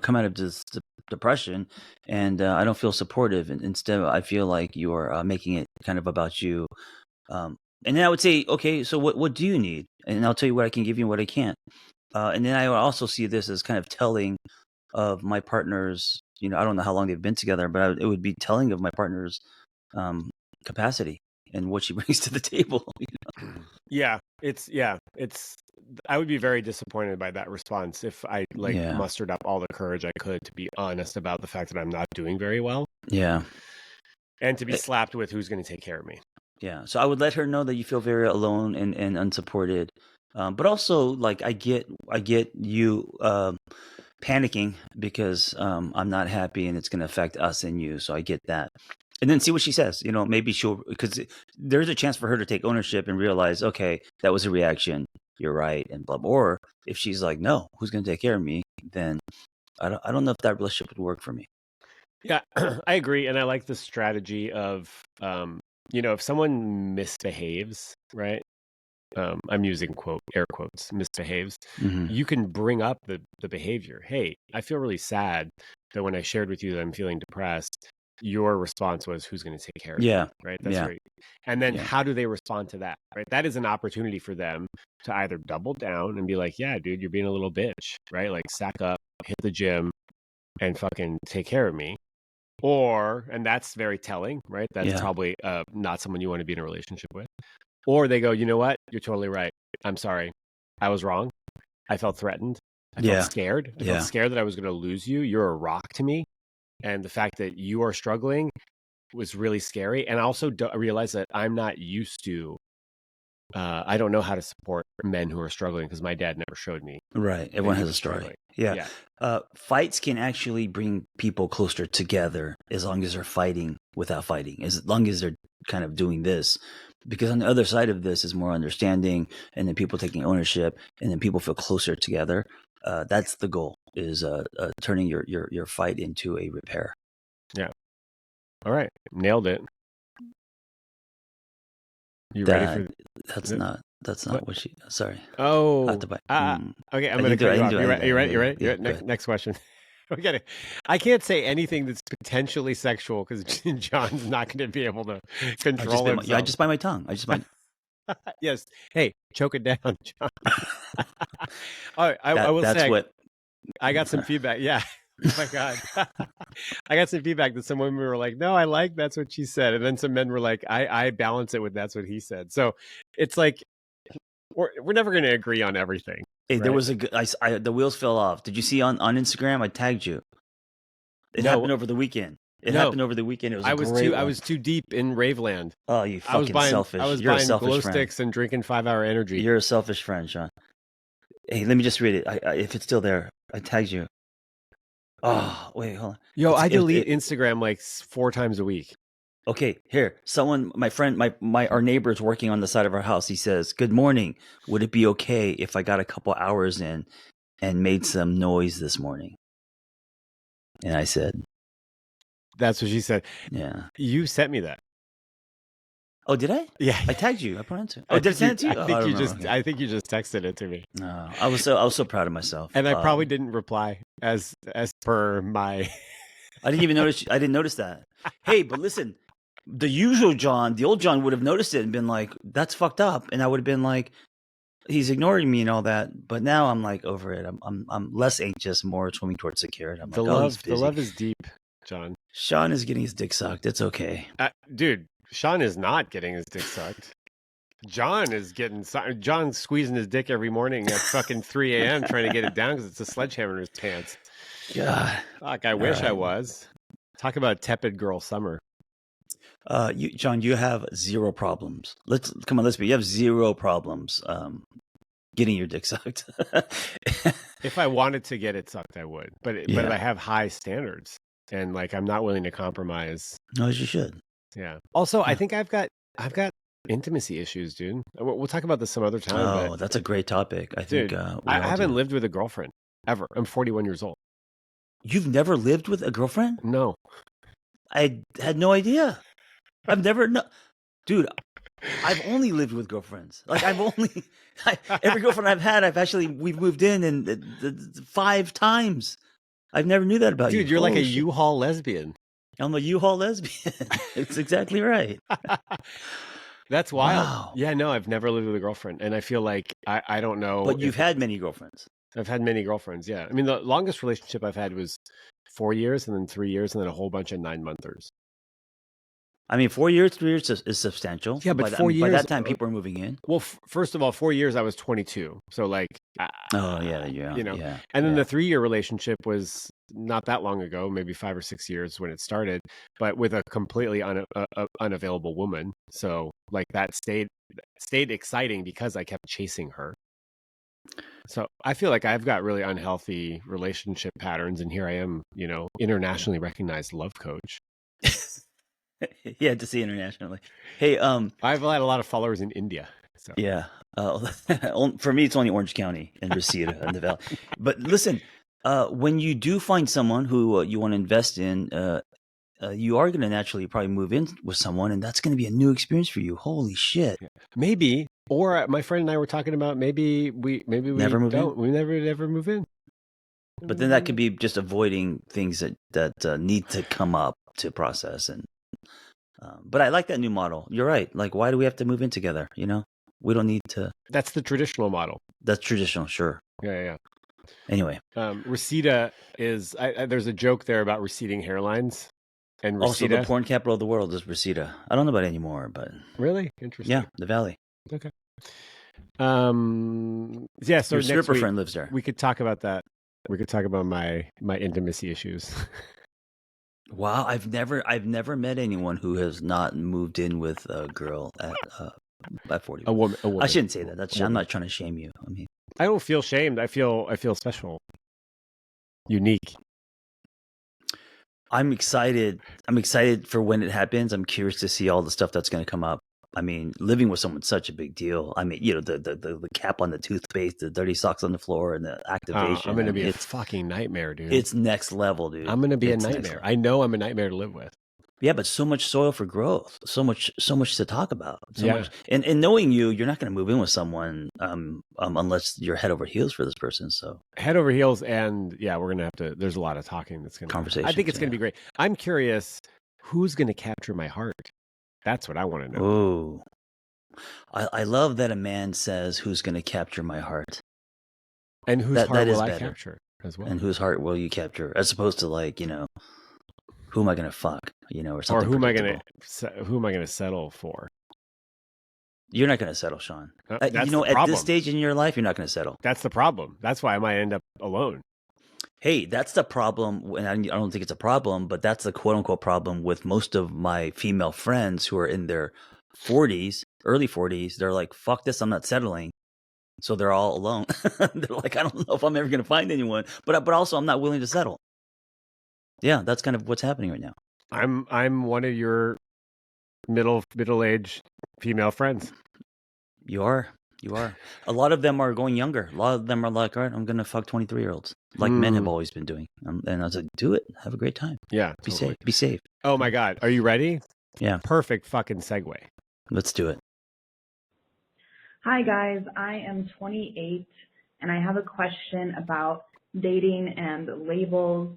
come out of this depression, and I don't feel supportive, and instead I feel like you're making it kind of about you. And then I would say, okay, so what do you need? And I'll tell you what I can give you and what I can't. And then I would also see this as kind of telling of my partner's, I don't know how long they've been together, but it would be telling of my partner's capacity and what she brings to the table. Yeah, I would be very disappointed by that response if I mustered up all the courage I could to be honest about the fact that I'm not doing very well. Yeah. And to be slapped with, who's going to take care of me. Yeah. So I would let her know that you feel very alone and unsupported. But also, I get you panicking because I'm not happy and it's going to affect us and you. So I get that. And then see what she says. Maybe because there's a chance for her to take ownership and realize, okay, that was a reaction. You're right, and blah, blah. Or if she's like, no, who's going to take care of me? Then I don't know if that relationship would work for me. Yeah, I agree, and I like the strategy of, if someone misbehaves, right? I'm using air quotes, misbehaves. Mm-hmm. You can bring up the behavior. Hey, I feel really sad that when I shared with you that I'm feeling depressed, your response was, who's going to take care of Yeah. you, right? That's right. And then how do they respond to that, right? That is an opportunity for them to either double down and be like, yeah, dude, you're being a little bitch, right? Like sack up, hit the gym, and fucking take care of me. Or, and that's very telling, right? That's probably not someone you want to be in a relationship with. Or they go, you know what? You're totally right. I'm sorry. I was wrong. I felt threatened. I felt scared. I felt scared that I was going to lose you. You're a rock to me. And the fact that you are struggling was really scary. And I also realized that I'm not used to, I don't know how to support men who are struggling because my dad never showed me. Right. Everyone has a story. Yeah. Fights can actually bring people closer together as long as they're fighting without fighting, as long as they're kind of doing this. Because on the other side of this is more understanding, and then people taking ownership, and then people feel closer together. That's the goal, is turning your fight into a repair. Yeah. All right. Nailed it. You ready for That's not what she. Sorry. Oh. Okay, I'm going to cut you off. You ready? Yeah, next question. I can't say anything that's potentially sexual because John's not going to be able to control himself. I just bite my tongue. Yes. Hey, choke it down, John. I will say, I got some feedback. Yeah. Oh my God. I got some feedback that some women were like, no, I like that's what she said. And then some men were like, I balance it with that's what he said. So it's like, we're never going to agree on everything. Hey, right? There was the wheels fell off. Did you see on Instagram? I tagged you. It happened over the weekend. It happened over the weekend. It was I was too deep in Raveland. Oh, you fucking selfish. I was You're buying a selfish glow friend. sticks and drinking 5-hour energy. You're a selfish friend, Shaun. Hey, let me just read it. If it's still there, I tagged you. Oh, wait, hold on. Yo, I delete Instagram like 4 times a week. Okay, here. Someone, my friend, our neighbor is working on the side of our house. He says, "Good morning. Would it be okay if I got a couple hours in and made some noise this morning?" And I said, "That's what she said." Yeah. You sent me that. Oh, did I? Yeah. I tagged you. I put it into. Oh, did I send it to you? I think you just texted it to me. No, I was so proud of myself. And I probably didn't reply as per my. I didn't even notice. I didn't notice that. Hey, but listen. The usual John, the old John would have noticed it and been like, that's fucked up. And I would have been like, he's ignoring me and all that. But now I'm like over it. I'm less anxious, more swimming towards the carrot. I'm the love is deep, John. Shaun is getting his dick sucked. It's okay. Dude, Shaun is not getting his dick sucked. John's squeezing his dick every morning at fucking 3 a.m. trying to get it down because it's a sledgehammer in his pants. God. Fuck, I wish I was. Talk about tepid girl summer. John, you have zero problems. You have zero problems getting your dick sucked. If I wanted to get it sucked, I would. But I have high standards, and like I'm not willing to compromise. No, as you should. Yeah. Also, I think I've got intimacy issues, dude. We'll talk about this some other time. Oh, that's a great topic. I think I haven't lived with a girlfriend ever. I'm 41 years old. You've never lived with a girlfriend? No. I had no idea. I've never dude. I've only lived with girlfriends. Like every girlfriend I've had, we've moved in and 5 times. I've never knew that about you. Dude, you're like a U-Haul lesbian. I'm a U-Haul lesbian. It's exactly right. That's wild. Wow. Yeah, no, I've never lived with a girlfriend, and I feel like I don't know. But you've had many girlfriends. I've had many girlfriends. Yeah, I mean the longest relationship I've had was 4 years, and then 3 years, and then a whole bunch of 9-monthers. I mean, 4 years, 3 years is substantial. Yeah, but 4 years. By that time, people are moving in. Well, first of all, 4 years I was 22, so like. Yeah. And then the 3-year relationship was not that long ago, maybe 5 or 6 years when it started, but with a completely unavailable woman. So like that stayed exciting because I kept chasing her. So I feel like I've got really unhealthy relationship patterns, and here I am, internationally recognized love coach. Yeah, to see internationally. Hey, I've had a lot of followers in India. So. Yeah, for me, it's only Orange County and Reseda and the Valley. But listen, when you do find someone who you want to invest in, you are going to naturally probably move in with someone, and that's going to be a new experience for you. Holy shit! Maybe, or my friend and I were talking about maybe we never move in. We never move in. But then that could be just avoiding things that need to come up to process. And but I like that new model. You're right. Like, why do we have to move in together? You know, we don't need to. That's the traditional model. That's traditional, sure. Yeah. Anyway, Reseda is. There's a joke there about receding hairlines. And Reseda, also, the porn capital of the world is Reseda. I don't know about it anymore, but really interesting. Yeah, the Valley. Okay. Yeah. So your stripper week, friend lives there. We could talk about that. We could talk about my intimacy issues. Wow, I've never met anyone who has not moved in with a girl at 40. A woman. I shouldn't say that. I'm not trying to shame you. I mean, I don't feel shamed. I feel special, unique. I'm excited. I'm excited for when it happens. I'm curious to see all the stuff that's going to come up. I mean, living with someone's such a big deal. I mean, you know, the cap on the toothpaste, the dirty socks on the floor, and the activation. I'm going to be a fucking nightmare, dude. It's next level, dude. I'm going to be a nightmare. I know I'm a nightmare to live with. Yeah, but so much soil for growth. So much to talk about. Much. And knowing you're not going to move in with someone unless you're head over heels for this person. So head over heels, and we're going to have to. There's a lot of talking that's going to conversation. I think it's going to be great. I'm curious, who's going to capture my heart? That's what I want to know. Ooh. I love that a man says, "Who's going to capture my heart?" And whose heart will I capture as well? And whose heart will you capture, as opposed to like, you know, who am I going to fuck, you know, or something? Or who am I going to settle for? You're not going to settle, Shaun. You know, at this stage in your life, you're not going to settle. That's the problem. That's why I might end up alone. Hey, that's the problem. And I don't think it's a problem, but that's the quote unquote problem with most of my female friends who are in their 40s, early 40s. They're like, fuck this, I'm not settling. So they're all alone. They're like, I don't know if I'm ever going to find anyone, but also I'm not willing to settle. Yeah, that's kind of what's happening right now. I'm one of your middle-aged female friends. You are. A lot of them are going younger. A lot of them are like, all right, I'm going to fuck 23-year-olds, like men have always been doing. And I was like, do it. Have a great time. Yeah. Be safe. Oh my God. Are you ready? Yeah. Perfect fucking segue. Let's do it. Hi guys, I am 28 and I have a question about dating and labels.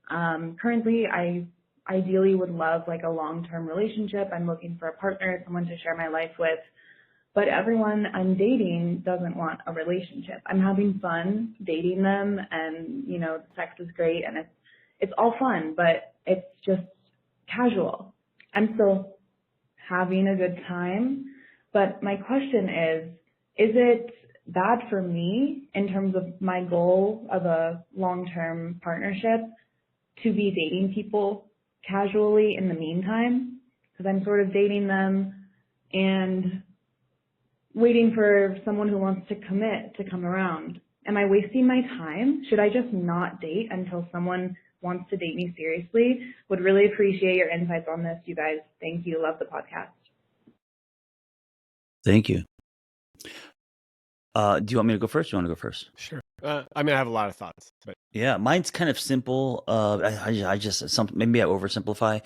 Currently, I ideally would love like a long-term relationship. I'm looking for a partner, someone to share my life with. But everyone I'm dating doesn't want a relationship. I'm having fun dating them, and you know, the sex is great and it's all fun, but it's just casual. I'm still having a good time, but my question is it bad for me in terms of my goal of a long-term partnership to be dating people casually in the meantime? Because I'm sort of dating them and waiting for someone who wants to commit to come around. Am I wasting my time? Should I just not date until someone wants to date me seriously? Would really appreciate your insights on this, you guys. Thank you. Love the podcast. Thank you. Do you want me to go first? Do you want to go first? Sure. I mean, I have a lot of thoughts, but yeah, mine's kind of simple. Maybe I oversimplify.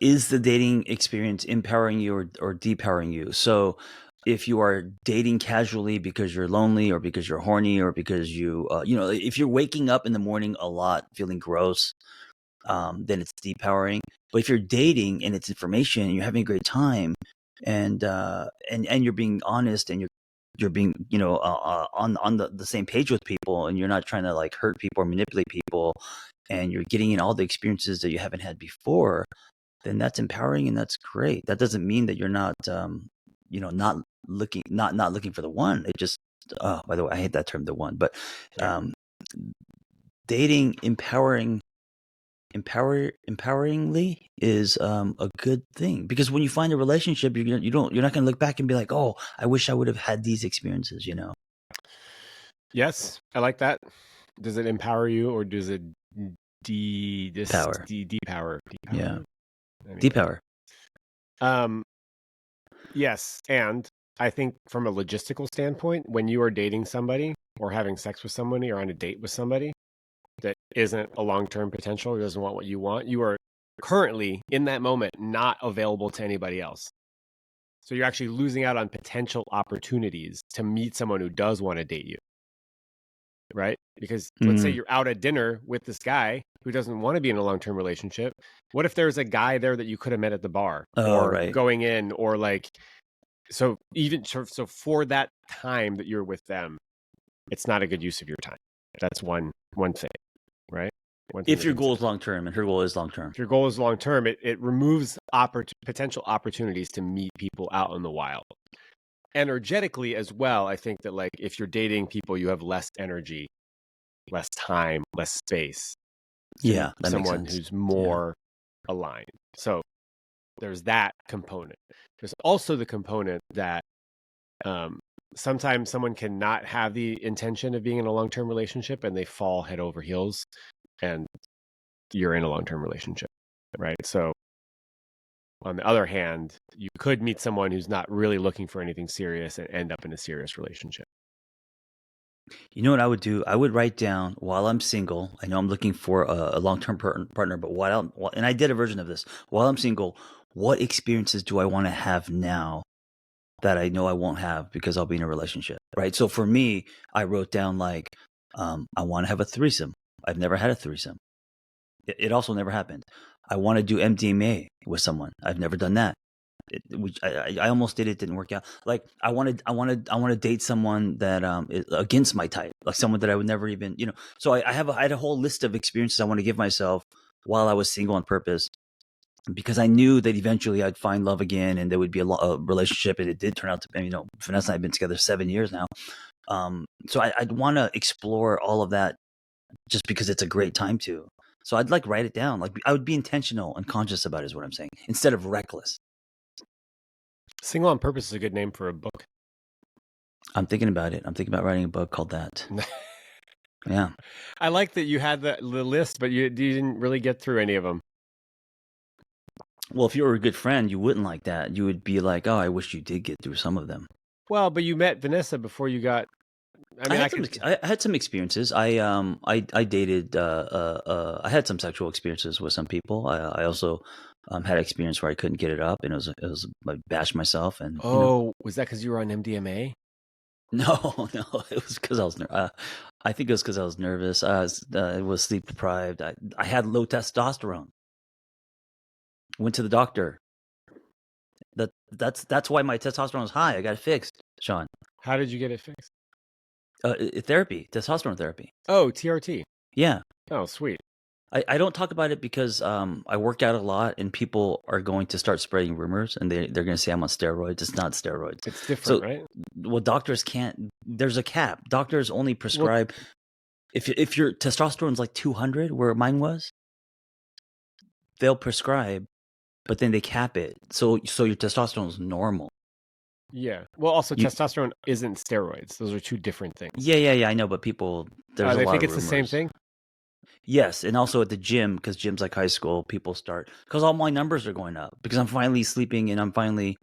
Is the dating experience empowering you or depowering you? So, if you are dating casually because you're lonely or because you're horny or because you if you're waking up in the morning a lot feeling gross, then it's depowering. But if you're dating and it's information and you're having a great time and you're being honest and you're being on the same page with people and you're not trying to like hurt people or manipulate people and you're getting in all the experiences that you haven't had before, then that's empowering and that's great. That doesn't mean that you're not not looking for the one. It just by the way, I hate that term, the one, but dating empoweringly is a good thing, because when you find a relationship, you're not going to look back and be like, oh, I wish I would have had these experiences, you know. Yes, I like that. Does it empower you or does it depower? Yeah, depower. Yes, and I think from a logistical standpoint, when you are dating somebody or having sex with somebody or on a date with somebody that isn't a long-term potential or doesn't want what you want, you are currently in that moment not available to anybody else. So you're actually losing out on potential opportunities to meet someone who does want to date you. right? Because let's say you're out at dinner with this guy who doesn't want to be in a long-term relationship. What if there's a guy there that you could have met at the bar or going in, or like, so for that time that you're with them, it's not a good use of your time. That's one thing, right? If your goal is long-term, and her goal is long-term. If your goal is long-term, it removes potential opportunities to meet people out in the wild. Energetically as well, I think that like if you're dating people, you have less energy, less time, less space. Yeah, that someone makes sense. Who's more aligned. So there's that component. There's also the component that sometimes someone cannot have the intention of being in a long-term relationship and they fall head over heels and you're in a long-term relationship, right? So on the other hand, you could meet someone who's not really looking for anything serious and end up in a serious relationship. You know what I would do? I would write down while I'm single. I know I'm looking for a long-term partner, but and I did a version of this. While I'm single, what experiences do I want to have now that I know I won't have because I'll be in a relationship, right? So for me, I wrote down like, I want to have a threesome. I've never had a threesome. It also never happened. I want to do MDMA with someone. I've never done that. I almost did it. Didn't work out. Like I want to date someone that is against my type, like someone that I would never even, So I had a whole list of experiences I want to give myself while I was single on purpose, because I knew that eventually I'd find love again and there would be a relationship, and it did turn out to be. Vanessa and I have been together 7 years now. So I'd want to explore all of that just because it's a great time to. So I'd like write it down. Like I would be intentional and conscious about it, is what I'm saying, instead of reckless. Single on Purpose is a good name for a book. I'm thinking about it. I'm thinking about writing a book called that. Yeah. I like that you had the list, but you didn't really get through any of them. Well, if you were a good friend, you wouldn't like that. You would be like, oh, I wish you did get through some of them. Well, but you met Vanessa before you got... I had some experiences. I dated. I had some sexual experiences with some people. I also had experience where I couldn't get it up, and it was I bashed myself. And was that because you were on MDMA? No, it was because I was. I think it was because I was nervous. I was sleep deprived. I had low testosterone. Went to the doctor. That's why my testosterone was high. I got it fixed, Shaun. How did you get it fixed? Therapy, testosterone therapy. Oh, TRT. Yeah. Oh, sweet. I don't talk about it because I work out a lot, and people are going to start spreading rumors, and they're going to say I'm on steroids. It's not steroids. It's different, right? Well, doctors can't. There's a cap. Doctors only prescribe if your testosterone's like 200, where mine was. They'll prescribe, but then they cap it. So your testosterone is normal. Yeah. Well, also testosterone isn't steroids. Those are two different things. Yeah. I know, but people there's a they lot think of it's rumors. The same thing. Yes, and also at the gym, because gym's like high school, people start because all my numbers are going up because I'm finally sleeping and I'm finally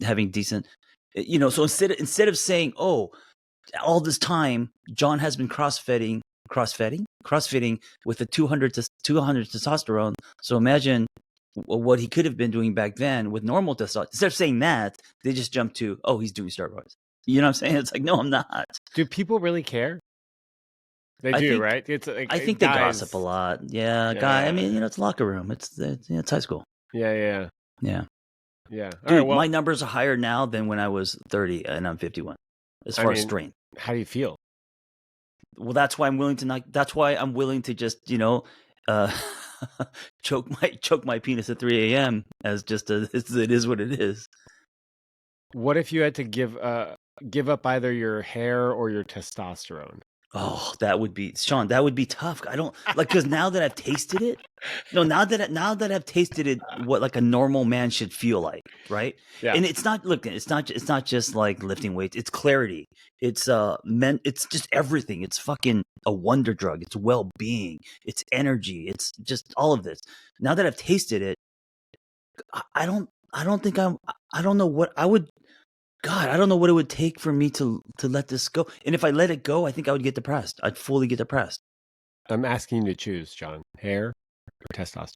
having decent, So instead of saying, oh, all this time John has been crossfitting with a 200 testosterone. So imagine what he could have been doing back then with normal testosterone. Instead of saying that, they just jump to, oh, he's doing steroids. You know what I'm saying? It's like, no, I'm not. Do people really care? They do, right? It's like, I think they gossip a lot. Yeah, guy. I mean, it's locker room. It's high school. Yeah. Dude, right, well, my numbers are higher now than when I was 30 and I'm 51. As far as strength. How do you feel? Well, that's why I'm willing to just, choke my penis at 3 a.m. as just it is what it is. What if you had to give up either your hair or your testosterone? Oh, that would be Shaun. That would be tough. I don't like, because now that I've tasted it, now that I've tasted it, what like a normal man should feel like, right? Yeah. And it's not just like lifting weights. It's clarity. It's it's just everything. It's fucking a wonder drug. It's well-being. It's energy. It's just all of this. Now that I've tasted it, I don't know what I would. God, I don't know what it would take for me to let this go. And if I let it go, I think I would get depressed. I'd fully get depressed. I'm asking you to choose, John. Hair or testosterone?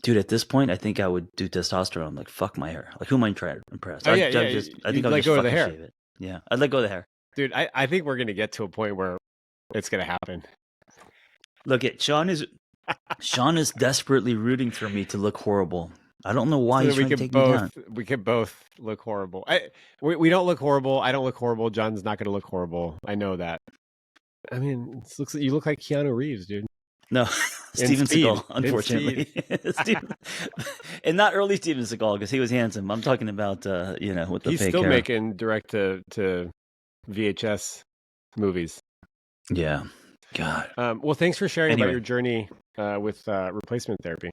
Dude, at this point, I think I would do testosterone. Like, fuck my hair. Like, who am I trying to impress? Oh, I think I'll just go to the hair. shave it. Yeah, I'd let go of the hair. Dude, I think we're gonna get to a point where it's gonna happen. Look at Shaun is desperately rooting for me to look horrible. I don't know why he's trying to take me down. We can both look horrible. We don't look horrible. I don't look horrible. John's not gonna look horrible. I know that. I mean, you look like Keanu Reeves, dude. No, Steven Seagal, unfortunately. And not early Steven Seagal, because he was handsome. I'm talking about, with the He's fake still hair. making direct to VHS movies. Yeah. God. Well, thanks for sharing about your journey with replacement therapy.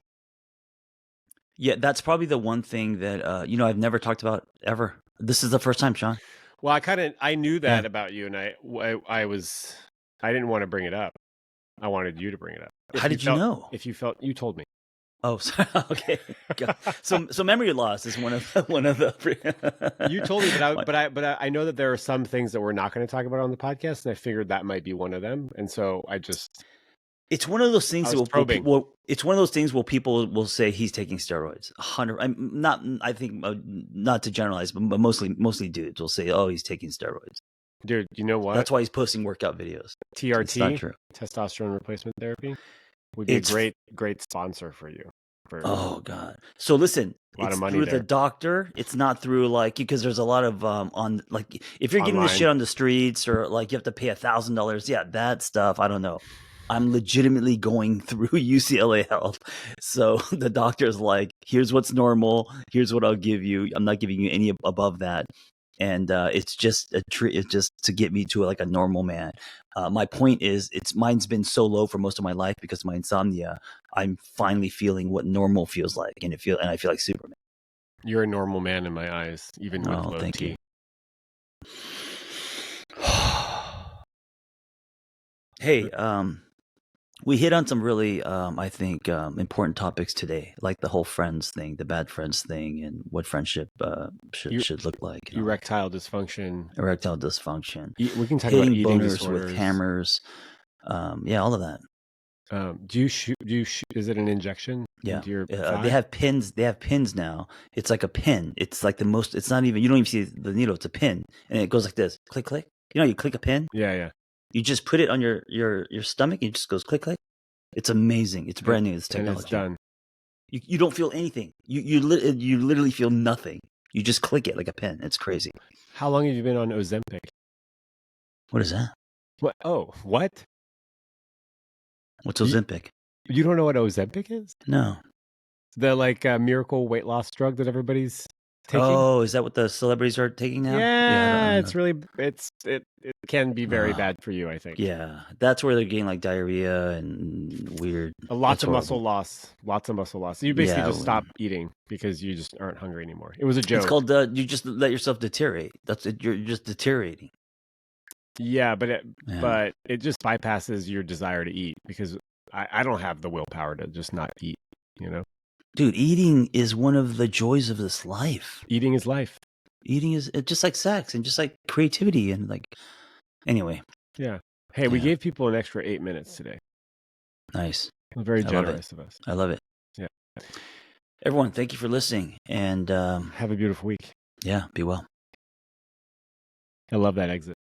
Yeah, that's probably the one thing that, I've never talked about ever. This is the first time, Shaun. Well, I knew that about you, and I didn't want to bring it up. I wanted you to bring it up. How did you know? If you felt, you told me. Oh, sorry. Okay. So memory loss is one of the. You told me, but I know that there are some things that we're not going to talk about on the podcast, and I figured that might be one of them, and so I just. It's one of those things it's one of those things where people will say he's taking steroids. I think not to generalize, but mostly dudes will say, "Oh, he's taking steroids." Dude, you know what? That's why he's posting workout videos. TRT, testosterone replacement therapy, would be a great sponsor for you. Oh God! So listen, it's through the doctor. It's not through because there's a lot of if you're getting this shit on the streets or you have to pay $1,000. Yeah, that stuff. I don't know. I'm legitimately going through UCLA Health. So the doctor's like, here's what's normal. Here's what I'll give you. I'm not giving you any above that. And it's just it's just to get me to a normal man. My point is, mine's been so low for most of my life because of my insomnia. I'm finally feeling what normal feels like, and I feel like Superman. You're a normal man in my eyes, even with low thank T. you. Hey, we hit on some really, I think, important topics today, like the whole friends thing, the bad friends thing, and what friendship should look like. Erectile dysfunction. We can talk about eating boners disorders with hammers. All of that. Do you shoot? Is it an injection? Yeah. Into your they have pins. They have pins now. It's like a pin. It's like the most. It's not even. You don't even see the needle. It's a pin, and it goes like this. Click, click. You click a pin. Yeah. You just put it on your stomach, and it just goes click, click. It's amazing. It's brand new. It's technology. And it's done. You don't feel anything. You literally feel nothing. You just click it like a pen. It's crazy. How long have you been on Ozempic? What is that? What? Oh, what? What's Ozempic? You don't know what Ozempic is? No. The miracle weight loss drug that everybody's taking? Oh, is that what the celebrities are taking now? Yeah, it's really it can be very bad for you, I think. Yeah, that's where they're getting diarrhea and weird. Lots of muscle loss. You basically just stop eating because you just aren't hungry anymore. It was a joke. It's called you just let yourself deteriorate. That's it. You're just deteriorating. Yeah, but it just bypasses your desire to eat because I don't have the willpower to just not eat. Dude, eating is one of the joys of this life. Eating is life. Eating is just like sex and just like creativity and anyway. Yeah. Hey, we gave people an extra 8 minutes today. Nice. Very generous of us. I love it. Yeah. Everyone, thank you for listening and have a beautiful week. Yeah, be well. I love that exit.